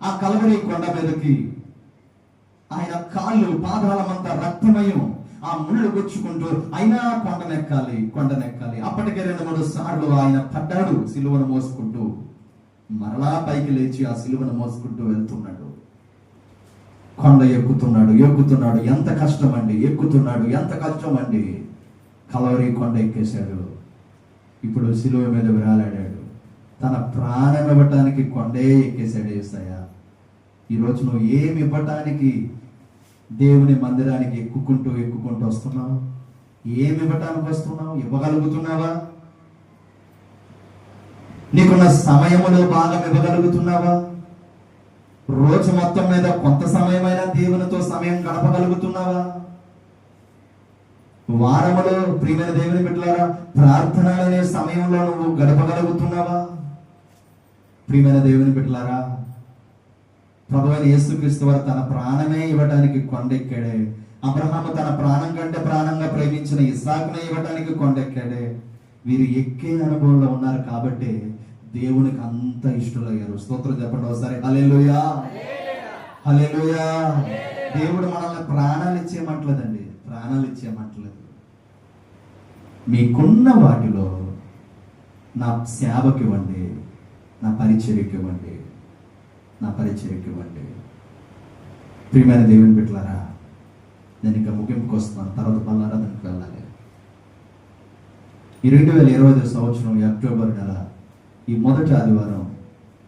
Speaker 1: ఆ కల్వరి కొండ మీదకి ఆయన కాళ్ళు పాదాలమంతా రక్తమయం, ఆ ముళ్ళు గుచ్చుకుంటూ అయినా కొండనెక్కాలి కొండనెక్కాలి. అప్పటికే 2-3 సార్లు ఆయన పడ్డాడు సిలువను మోసుకుంటూ. మరలా పైకి లేచి ఆ సిలువను మోసుకుంటూ వెళ్తున్నాడు. కొండ ఎక్కుతున్నాడు ఎక్కుతున్నాడు. ఎంత కష్టం అండి! ఎక్కుతున్నాడు. ఎంత కష్టం అండి! కల్వరి కొండ ఎక్కేశాడు. ఇప్పుడు సిలువ మీద వేలాడాడు. తన ప్రాణం ఇవ్వటానికి కొండే ఎక్కేశాడు యేసయ్య. ఈరోజు నువ్వు ఏమి ఇవ్వటానికి దేవుని మందిరానికి ఎక్కుకుంటూ వస్తున్నావు? ఏమి ఇవ్వటానికి వస్తున్నావు? ఇవ్వగలుగుతున్నావా? నీకున్న సమయములో భాగం ఇవ్వగలుగుతున్నావా? రోజు మొత్తం మీద కొంత సమయమైనా దేవునితో సమయం గడపగలుగుతున్నావా? వారములో ప్రియమైన దేవుని బిడ్డలారా, ప్రార్థన అనే సమయంలో నువ్వు గడపగలుగుతున్నావా? ప్రియమైన దేవుని బిడ్డలారా, ప్రభువైన యేసుక్రీస్తు వారు తన ప్రాణమే ఇవ్వడానికి కొండెక్కాడే. అబ్రహాము తన ప్రాణం కంటే ప్రాణంగా ప్రేమించిన ఇస్సాకునే ఇవ్వడానికి కొండెక్కాడే. వీరు ఎక్కే అనుభవంలో ఉన్నారు కాబట్టి దేవునికి అంత ఇష్టలయ్యారు. స్తోత్రం చెప్పండి ఒకసారి. హల్లెలూయా. హల్లెలూయా. దేవుడు మనల్ని ప్రాణాలు ఇచ్చేయమంటలేదండి, ప్రాణాలు ఇచ్చేయమంటలేదు. మీకున్న వాటిలో నా సేవకి ఇవ్వండి, నా పరిచర్యకి ఇవ్వండి, నా పరిచర్యకి ఇవ్వండి. ప్రియమైన దేవుని బిడ్డలారా, నేను ఇంకా ముగింపుకు వస్తున్నాను. తర్వాత బల్లారాధనకు వెళ్ళాలి. ఈ 2020 సంవత్సరం ఈ అక్టోబర్ నెల ఈ మొదటి ఆదివారం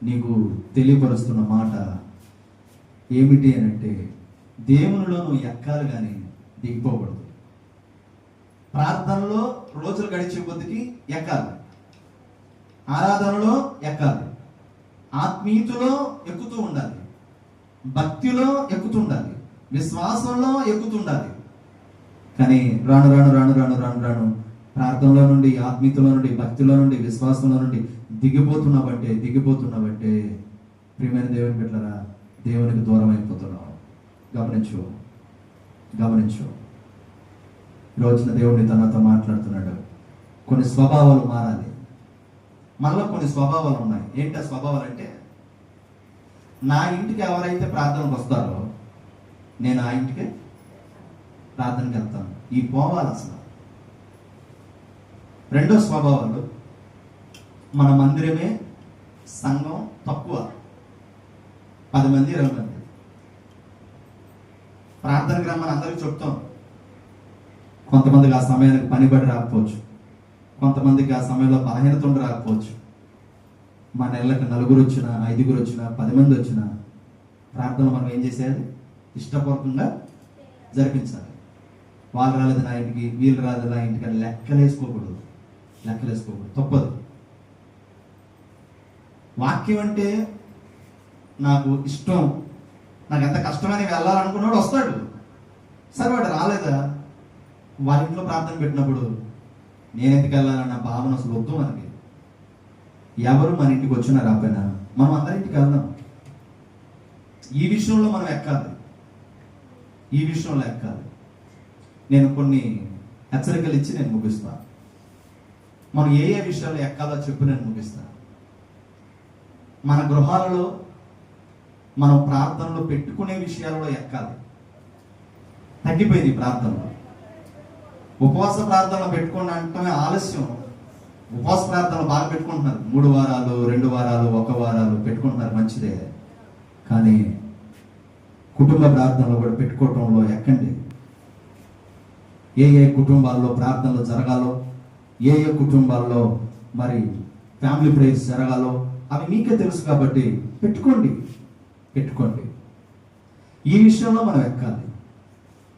Speaker 1: నీకు తెలియపరుస్తున్న మాట ఏమిటి అని అంటే, దేవునిలో నువ్వు ఎక్కాలి కానీ దిగిపోకూడదు. ప్రార్థనలో రోజులు గడిచే కొద్దికి ఎక్కాలి, ఆరాధనలో ఎక్కాలి, ఆత్మీయతలో ఎక్కుతూ ఉండాలి, భక్తిలో ఎక్కుతుండాలి, విశ్వాసంలో ఎక్కుతుండాలి. కానీ రాను రాను రాను రాను రాను రాను ప్రార్థనలో నుండి, ఆత్మీయతలో నుండి, భక్తిలో నుండి, విశ్వాసంలో నుండి దిగిపోతున్నావంటే ప్రియమైన దేవుని బిడ్డలారా, దేవునికి దూరం అయిపోతున్నావు. గమనించు. రోజున దేవుడిని తనతో మాట్లాడుతున్నాడు. కొన్ని స్వభావాలు మారాలి. మనలో కొన్ని స్వభావాలు ఉన్నాయి. ఏంటి ఆ స్వభావాలు అంటే, నా ఇంటికి ఎవరైతే ప్రార్థనకు వస్తారో నేను ఆ ఇంటికి ప్రార్థనకి వెళ్తాను. ఈ పోవాలి అసలు. రెండో స్వభావాలు, మన మందిరమే సంఘం తక్కువ, 10 మంది 20 మంది. ప్రార్థనకు రమ్మని అందరికీ చెప్తాం. కొంతమందికి ఆ సమయానికి పనిబడి రాకపోవచ్చు, కొంతమందికి ఆ సమయంలో బలహీనత ఉండి రాకపోవచ్చు. మన నెలలకు 4 వచ్చినా 5 వచ్చినా 10 మంది వచ్చినా ప్రార్థనలు మనం ఏం చేసేయాలి? ఇష్టపూర్వకంగా జరిపించాలి. వాళ్ళు రాలేదు నా ఇంటికి, వీళ్ళు రాలేదు నా ఇంటికి అని లెక్కలేసుకోకూడదు. తప్పదు. వాక్యం అంటే నాకు ఇష్టం, నాకు ఎంత కష్టమని వెళ్ళాలనుకున్నాడు వస్తాడు. సరే వాడు రాలేదా, వాళ్ళ ఇంట్లో ప్రార్థన పెట్టినప్పుడు నేను ఎందుకు వెళ్ళాలన్న భావన అసలు వద్దు మనకి. ఎవరు మన ఇంటికి వచ్చినా రాపోయినా మనం అందరింటికి వెళ్దాం. ఈ విషయంలో మనం ఎక్కాలి. నేను కొన్ని హెచ్చరికలు ఇచ్చి నేను ముగిస్తాను. మనం ఏ విషయాలు ఎక్కాలో చెప్పి నేను ముగిస్తాను. మన గృహాలలో మనం ప్రార్థనలు పెట్టుకునే విషయాలలో ఎక్కాలి. తగ్గిపోయింది ప్రార్థనలు. ఉపవాస ప్రార్థనలు పెట్టుకోండి అంటే ఆలస్యం. ఉపవాస ప్రార్థనలు బాగా పెట్టుకుంటున్నారు, 3 వారాలు 2 వారాలు 1 వారాలు పెట్టుకుంటున్నారు, మంచిదే. కానీ కుటుంబ ప్రార్థనలు కూడా పెట్టుకోవటంలో ఎక్కండి. ఏ కుటుంబాల్లో ప్రార్థనలు జరగాలో, ఏ కుటుంబాల్లో మరి ఫ్యామిలీ ప్రేయర్స్ జరగాలో అవి మీకే తెలుసు కాబట్టి పెట్టుకోండి. ఈ విషయంలో మనం ఎక్కాలి.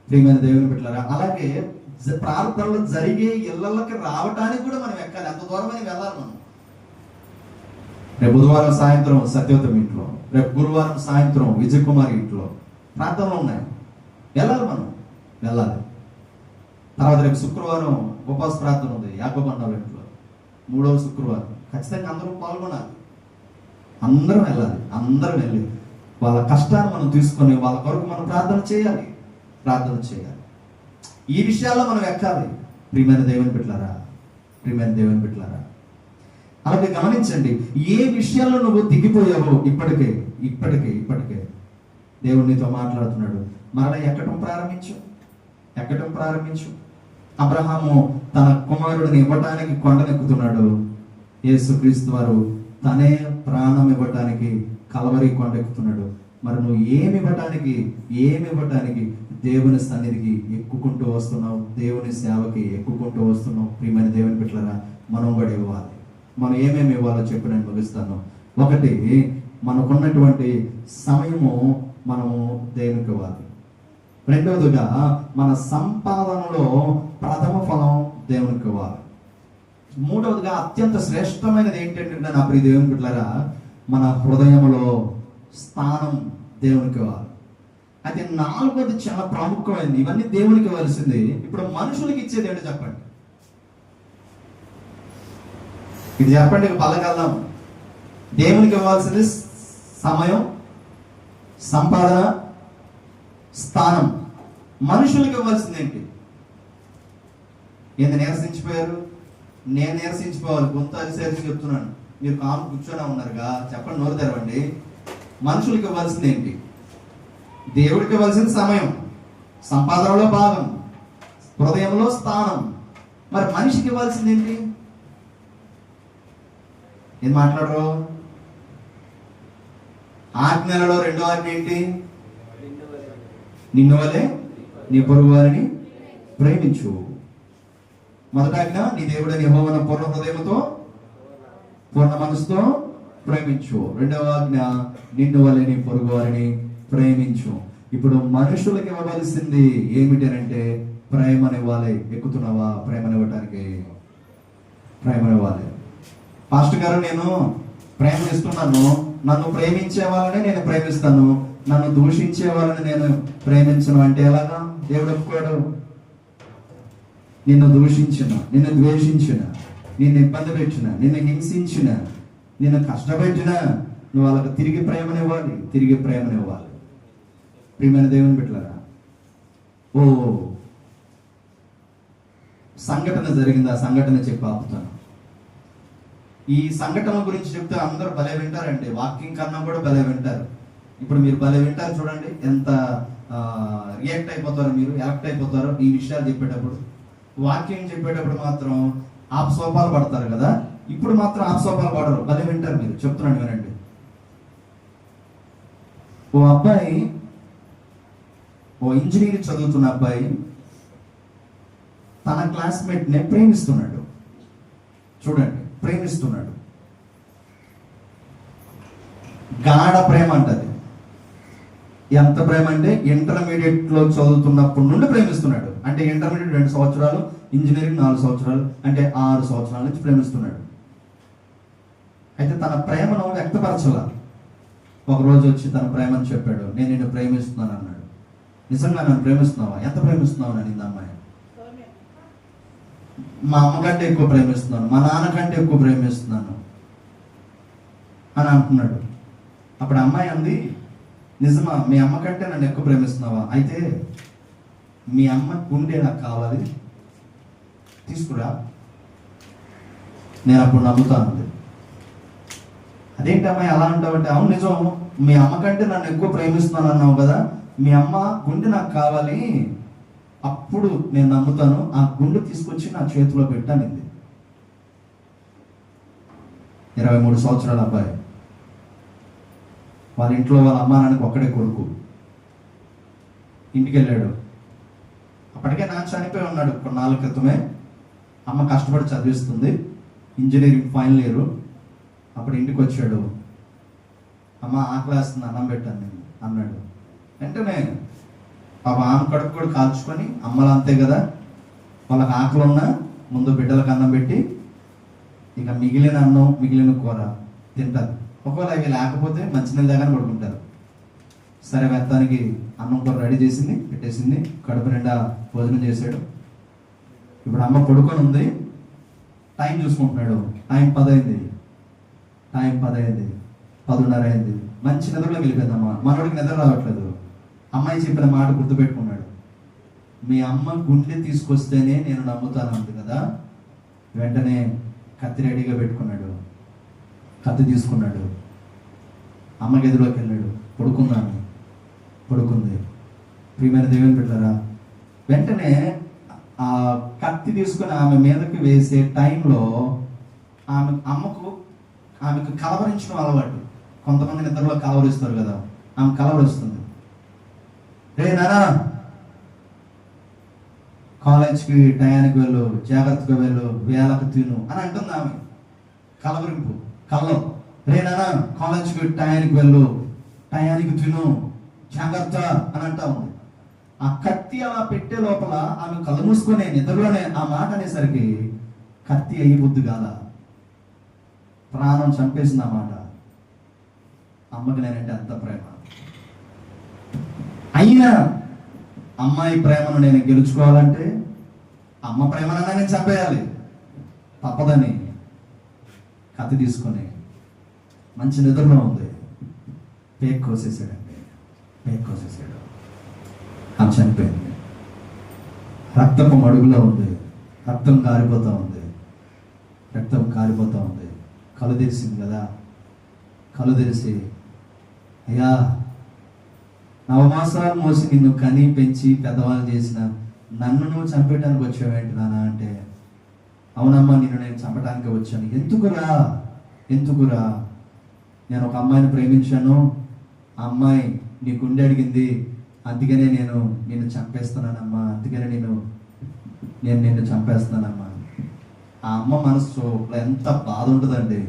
Speaker 1: ప్రియమైన దేవుని బిడ్డలారా, అలాగే ప్రార్థనలు జరిగే ఇళ్ళకి రావడానికి కూడా మనం ఎక్కాలి. అంత దూరమని వెళ్ళాలి మనం. రేపు బుధవారం సాయంత్రం సత్యవతం ఇంట్లో, రేపు గురువారం సాయంత్రం విజయ్ కుమార్ ఇంట్లో ప్రార్థనలు ఉన్నాయి, వెళ్ళాలి. తర్వాత రేపు శుక్రవారం ఉపవాస ప్రార్థన ఉంది యాకోబు అన్న ఇంట్లో, 3వ శుక్రవారం. ఖచ్చితంగా అందరూ పాల్గొనాలి. అందరం వెళ్ళి వాళ్ళ కష్టాన్ని మనం తీసుకొని వాళ్ళ కొరకు మనం ప్రార్థన చేయాలి. ఈ విషయాల్లో మనం ఎక్కాలి. ప్రియమైన దేవుని బిడ్డలారా, అలాగే గమనించండి, ఏ విషయాల్లో నువ్వు దిగిపోయావో ఇప్పటికే దేవుడు నీతో మాట్లాడుతున్నాడు. మరలా ఎక్కడం ప్రారంభించు. అబ్రహాము తన కుమారుడిని ఇవ్వటానికి కొండనెక్కుతున్నాడు. యేసుక్రీస్తు వారు తనే ప్రాణం ఇవ్వటానికి కల్వరి కొండెక్కుతున్నాడు. మరి నువ్వు ఏమి ఇవ్వటానికి దేవుని సన్నిధికి ఎక్కుకుంటూ వస్తున్నావు, దేవుని సేవకి ఎక్కుకుంటూ వస్తున్నావు. ప్రియమైన దేవుని బిడ్డలారా, మనం కూడా ఇవ్వాలి. మనం ఏమేమి ఇవ్వాలో చెప్పి నేను ముగిస్తాను. ఒకటి, మనకున్నటువంటి సమయము మనము దేవునికి ఇవ్వాలి. రెండవదిగా, మన సంపాదనలో ప్రథమ ఫలం దేవునికి ఇవ్వాలి. మూడవదిగా, అత్యంత శ్రేష్టమైనది ఏంటంటే నా ప్రియ దేవుని బిడ్డలారా, మన హృదయంలో స్థానం దేవునికి ఇవ్వాలి. అయితే 4వది చాలా ప్రాముఖ్యమైనది. ఇవన్నీ దేవునికి ఇవ్వాల్సింది. ఇప్పుడు మనుషులకి ఇచ్చేది ఏంటో చెప్పండి. ఇది చెప్పండి, పలకల్దాం. దేవునికి ఇవ్వాల్సింది సమయం, సంపాదన, స్థానం. మనుషులకు ఇవ్వాల్సింది ఏంటి? నీరసించిపోయారు? నేను నీరసించిపోవాలి, గొంతు అరిసేసి చెప్తున్నాను. మీరు కాము కూర్చొని ఉన్నారుగా, చెప్పండి, నోరు తెరవండి. మనుషులకు ఇవ్వాల్సింది ఏంటి? దేవుడికి ఇవ్వాల్సింది సమయం, సంపాదనలో భాగం, హృదయంలో స్థానం. మరి మనిషికి ఇవ్వాల్సింది ఏంటి? ఏం మాట్లాడరు? ఆజ్ఞలలో 2వ ఆజ్ఞ ఏంటి? నిన్ను వలె నీ పొరుగు వారిని ప్రేమించు. మొదటి ఆజ్ఞ, నీ దేవుడైన యెహోవాను పూర్ణ హృదయంతో పూర్ణ మనసుతో ప్రేమించు. 2వ ఆజ్ఞ, నిన్ను వలె నీ పొరుగు వారిని ప్రేమించు. ఇప్పుడు మనుషులకు ఇవ్వవలసింది ఏమిటి అంటే ప్రేమనివ్వాలి. ఎక్కుతున్నావా? ప్రేమనివ్వటానికి ప్రేమనివ్వాలి. పాస్టర్ గారు, నేను ప్రేమిస్తున్నాను, నన్ను ప్రేమించే వాళ్ళని నేను ప్రేమిస్తాను, నన్ను దూషించే వాళ్ళని నేను ప్రేమించను అంటే ఎలాగా? దేవుడు ఒప్పుకోడు. నిన్ను దూషించిన, నిన్ను ద్వేషించిన, నిన్ను ఇబ్బంది పెట్టిన, నిన్ను హింసించిన, నిన్ను కష్టపెట్టిన నువ్వు వాళ్ళకి తిరిగి ప్రేమనివ్వాలి. ప్రియమైన దేవుని బిడ్డలారా, సంఘటన జరిగింది. ఆ సంఘటన చెప్పి ఆపుతాను. ఈ సంఘటన గురించి చెప్తే అందరూ భలే వింటారండి. వాక్యం కన్నా కూడా భలే వింటారు. ఇప్పుడు మీరు భలే వింటారు, చూడండి ఎంత రియాక్ట్ అయిపోతారో, మీరు యాక్ట్ అయిపోతారో ఈ విషయాలు చెప్పేటప్పుడు. వాక్యం చెప్పేటప్పుడు మాత్రం ఆపసోపాలు పడతారు కదా. ఇప్పుడు మాత్రం ఆప్సోపాలు పడరు, భలే వింటారు మీరు, చెప్తున్నాను వినండి. ఓ అబ్బాయి, ఓ ఇంజనీరింగ్ చదువుతున్న అబ్బాయి తన క్లాస్మేట్ని ప్రేమిస్తున్నాడు. చూడండి, ప్రేమిస్తున్నాడు. గాఢ ప్రేమ అంటది. ఎంత ప్రేమ అంటే ఇంటర్మీడియట్లో చదువుతున్నప్పటి నుండి ప్రేమిస్తున్నాడు. అంటే ఇంటర్మీడియట్ 2 సంవత్సరాలు, ఇంజనీరింగ్ 4 సంవత్సరాలు, అంటే 6 సంవత్సరాల నుంచి ప్రేమిస్తున్నాడు. అయితే తన ప్రేమను వ్యక్తపరచాల. ఒకరోజు వచ్చి తన ప్రేమను చెప్పాడు, నేను నిన్ను ప్రేమిస్తున్నాను అన్నాడు. నిజంగా నన్ను ప్రేమిస్తున్నావా? ఎంత ప్రేమిస్తున్నావు అని అనింది అమ్మాయి. మా అమ్మ కంటే ఎక్కువ ప్రేమిస్తున్నాను, మా నాన్న కంటే ఎక్కువ ప్రేమిస్తున్నాను అని అంటున్నాడు. అప్పుడు అమ్మాయి అంది, నిజమా? మీ అమ్మ కంటే నన్ను ఎక్కువ ప్రేమిస్తున్నావా? అయితే మీ అమ్మ గుండె నాకు కావాలి, తీసుకురా, నేను అప్పుడు నమ్ముతాను. అదేంటి అమ్మాయి అలా అంటావంటే, అవును నిజం, మీ అమ్మ కంటే నన్ను ఎక్కువ ప్రేమిస్తున్నాను అన్నావు కదా, మీ అమ్మ గుండె నాకు కావాలి, అప్పుడు నేను నమ్ముతాను, ఆ గుండె తీసుకొచ్చి నా చేతిలో పెట్టానింది. 23 సంవత్సరాల అబ్బాయి. వాళ్ళ ఇంట్లో వాళ్ళ అమ్మా నాన్నకి ఒక్కడే కొడుకు. ఇంటికి వెళ్ళాడు. అప్పటికే నాన్న చనిపోయి ఉన్నాడు. కొన్నాళ్ళ క్రితమే. అమ్మ కష్టపడి చదివిస్తుంది, ఇంజనీరింగ్ ఫైనల్ ఇయర్. అప్పుడు ఇంటికి వచ్చాడు. అమ్మ ఆకలి వేస్తుంది, అన్నం పెట్టాను నేను అన్నాడు. వెంటనే పాప ఆమె కడుపు కూడా కాల్చుకొని, అమ్మలు అంతే కదా, వాళ్ళకి ఆకలి ఉన్నా ముందు బిడ్డలకు అన్నం పెట్టి, ఇక మిగిలిన అన్నం మిగిలిన కూర తింటారు. ఒకవేళ అవి లేకపోతే మంచినీళ్ళ దగ్గర పడుకుంటారు. సరే, మొత్తానికి అన్నం కూర రెడీ చేసింది, పెట్టేసింది, కడుపు నిండా భోజనం చేశాడు. ఇప్పుడు అమ్మ పడుకొని ఉంది, టైం చూసుకుంటున్నాడు. టైం 10 అయింది, 10:30 అయింది. మంచి నిద్రలోకి వెళ్ళిపోయిందమ్మ. మనోడికి నిద్ర రావట్లేదు. అమ్మాయి చెప్పిన మాట గుర్తుపెట్టుకున్నాడు. మీ అమ్మ గుండె తీసుకొస్తేనే నేను నమ్ముతాను అంది కదా. వెంటనే కత్తి రెడీగా పెట్టుకున్నాడు. కత్తి తీసుకున్నాడు. అమ్మ గదిలోకి వెళ్ళాడు. పడుకుంది. ప్రియమైన దేవుని బిడ్డలారా, వెంటనే ఆ కత్తి తీసుకుని ఆమె మీదకి వేసే టైంలో ఆమెకు కలవరించడం అలవాటు. కొంతమంది నిద్రలో కలవరిస్తారు కదా, ఆమె కలవరిస్తుంది. రే నానా, కాలేజ్కి టయానికి వెళ్ళు, జాగ్రత్తగా వెళ్ళు, వేళకు తిను అని అంటుంది ఆమె. కలవరింపు, కళ్ళం. రే నానా, కాలేజ్కి టయానికి వెళ్ళు, టయానికి తిను, జాగ్రత్త అని అంటా ఉంది. ఆ కత్తి అలా పెట్టే లోపల ఆమె కళ్ళు మూసుకునే నిద్రలోనే ఆ మాట అనేసరికి కత్తి అయ్యి బుద్ధి కాల, ప్రాణం చంపేసింది ఆ మాట. అమ్మకి నేనంటే అంత ప్రేమ. అయినా అమ్మాయి ప్రేమను నేను గెలుచుకోవాలంటే అమ్మ ప్రేమనన్నా నేను చంపేయాలి, తప్పదని కత్తి తీసుకొని మంచి నిద్రలో ఉంది, పేక్ కోసేసాడండి. ఆమె చనిపోయింది. రక్తపు మడుగులో ఉంది, రక్తం కారిపోతూ ఉంది. కళ్ళు తెరిసింది కదా. కళ్ళు తెరిసి, అయ్యా, 9 మాసాలు మోసి నిన్ను కని పెంచి పెద్దవాళ్ళు చేసిన నన్ను నువ్వు చంపేయడానికి వచ్చావేంటి నాన్న అంటే, అవునమ్మా, నిన్ను నేను చంపడానికి వచ్చాను. ఎందుకురా? నేను ఒక అమ్మాయిని ప్రేమించాను, ఆ అమ్మాయి నీ గుండె అడిగింది, అందుకనే నేను నిన్ను చంపేస్తున్నానమ్మా, నేను నిన్ను చంపేస్తున్నానమ్మా. ఆ అమ్మ మనసు ఎంత బాధ ఉంటుందండి.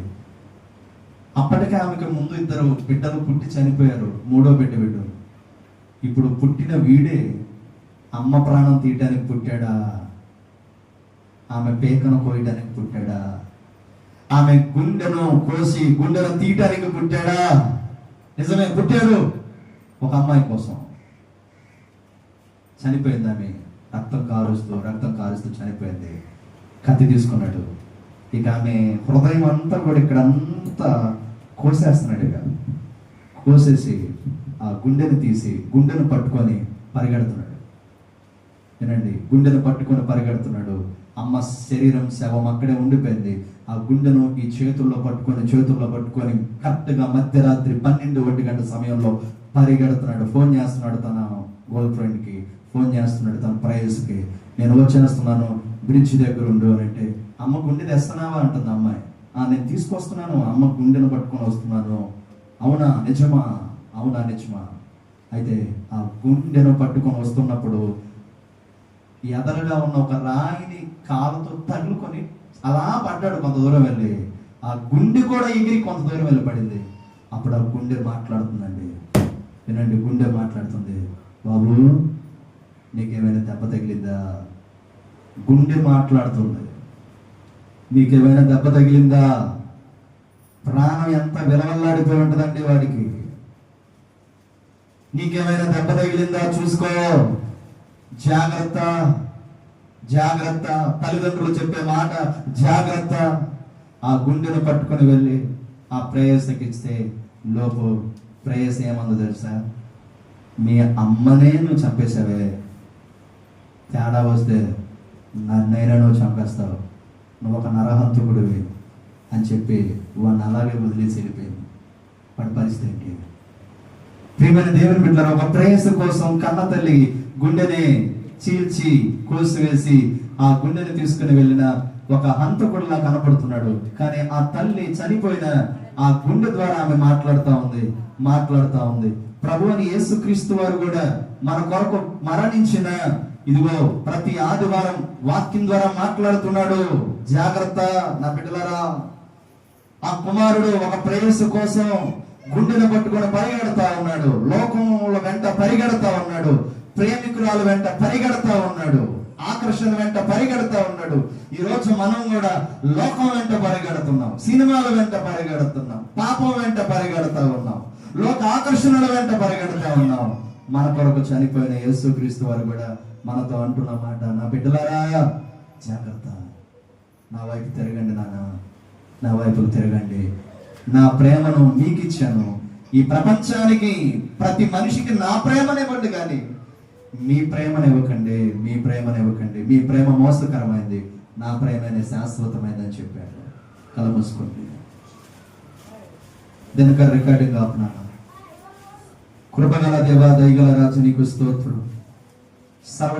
Speaker 1: అప్పటికే ఆమెకు ముందు 2 బిడ్డలు పుట్టి చనిపోయారు, 3వ బిడ్డ. ఇప్పుడు పుట్టిన వీడే అమ్మ ప్రాణం తీయటానికి పుట్టాడా? ఆమె పేకను కోయటానికి పుట్టాడా? ఆమె గుండెను కోసి గుండెను తీయటానికి పుట్టాడా? నిజమే, పుట్టాడు. ఒక అమ్మాయి కోసం చనిపోయింది ఆమె. రక్తం కారుస్తూ చనిపోయింది. కత్తి తీసుకున్నాడు. ఇక ఆమె హృదయం అంతా కూడా ఇక్కడ అంతా కోసేస్తున్నాడు. ఇక కోసేసి ఆ గుండెను తీసి గుండెను పట్టుకొని పరిగెడుతున్నాడు. వినండి, గుండెను పట్టుకొని పరిగెడుతున్నాడు. అమ్మ శరీరం శవం అక్కడే ఉండిపోయింది. ఆ గుండెను ఈ చేతుల్లో పట్టుకొని కరెక్ట్గా మధ్యరాత్రి 12-1 గంట సమయంలో పరిగెడుతున్నాడు. ఫోన్ చేస్తున్నాడు తన గర్ల్ ఫ్రెండ్కి, ఫోన్ చేస్తున్నాడు తన ప్రైజ్కి. నేను వచ్చేస్తున్నాను, బ్రిడ్జ్ దగ్గర ఉండు అని అంటే, అమ్మ గుండె తెస్తున్నావా అంటుంది అమ్మాయి. నేను తీసుకొస్తున్నాను, అమ్మ గుండెను పట్టుకొని వస్తున్నాను. అవునా నిజమా? అవునా నిజమా? అయితే ఆ గుండెను పట్టుకొని వస్తున్నప్పుడు ఎదరగా ఉన్న ఒక రాయిని కాలుతో తగులుకొని అలా పడ్డాడు. కొంత దూరం వెళ్ళి ఆ గుండె కూడా ఎగిరి కొంత దూరం వెళ్ళి పడింది. అప్పుడు ఆ గుండె మాట్లాడుతుందండి. వినండి, గుండె మాట్లాడుతుంది, బాబు నీకేమైనా దెబ్బ తగిలిందా? గుండె మాట్లాడుతుంది, నీకేమైనా దెబ్బ తగిలిందా? ప్రాణం ఎంత విలవల్లాడిపోయి ఉంటుందండి వాడికి. నీకేమైనా దెబ్బ తగిలిందా చూసుకో, జాగ్రత్త జాగ్రత్త. తల్లిదండ్రులు చెప్పే మాట జాగ్రత్త. ఆ గుండెను పట్టుకొని వెళ్ళి ఆ ప్రేయస్కి ఇస్తే లోపు ప్రేయస్ ఏమందో తెలుసా? మీ అమ్మనే నువ్వు చంపేశావే, తేడా వస్తే నన్నైనా నువ్వు చంపేస్తావు, నువ్వు ఒక నరహంతకుడివి అని చెప్పి వాడిని అలాగే వదిలేసి వెళ్ళిపోయింది. వాడి పరిస్థితి ఏంటి? ప్రియమైన దేవుని బిడ్డలారా, ఒక ప్రేయస్ కోసం కన్న తల్లి గుండెని చీల్చి కోసివేసి ఆ గుండెని తీసుకుని వెళ్ళిన ఒక హంతకుడిలా కనపడుతున్నాడు. కానీ ఆ తల్లి చనిపోయిన ఆ గుండె ద్వారా ఆమె మాట్లాడుతూ ఉంది. ప్రభు అని యేసుక్రీస్తు వారు కూడా మన కొరకు మరణించిన ఇదిగో ప్రతి ఆదివారం వాక్యం ద్వారా మాట్లాడుతున్నాడు. జాగ్రత్త నా బిడ్డలారా. ఆ కుమారుడు ఒక ప్రేయస్ కోసం గుండెను పట్టుకొని పరిగెడతా ఉన్నాడు, లోకముల వెంట పరిగెడతా ఉన్నాడు, ప్రేమికురాలు వెంట పరిగెడతా ఉన్నాడు, ఆకర్షణ వెంట పరిగెడతా ఉన్నాడు. ఈ రోజు మనం కూడా లోకం వెంట పరిగెడుతున్నాం, సినిమాల వెంట పరిగెడుతున్నాం, పాపం వెంట పరిగెడతా ఉన్నాం, లోక ఆకర్షణల వెంట పరిగెడతా ఉన్నాం. మన కొరకు చనిపోయిన యేసుక్రీస్తు వారు కూడా మనతో అంటున్న మాట, నా బిడ్డలారా జాగ్రత్త, నా వైపు తిరగండి నాన్న, నా వైపుకు తిరగండి. నా ప్రేమను మీకు ఇచ్చాను. ఈ ప్రపంచానికి ప్రతి మనిషికి నా ప్రేమనివ్వండి, కానీ మీ ప్రేమనివ్వకండి. మీ ప్రేమ మోసకరమైంది, నా ప్రేమ శాశ్వతమైంది అని చెప్పాడు. కల మూసుకోండి. దినకర్ రికార్డింగ్ ఆపునాను. కృపగల దేవా, దయగల రాజు నీకు స్తోత్రం. సర్వ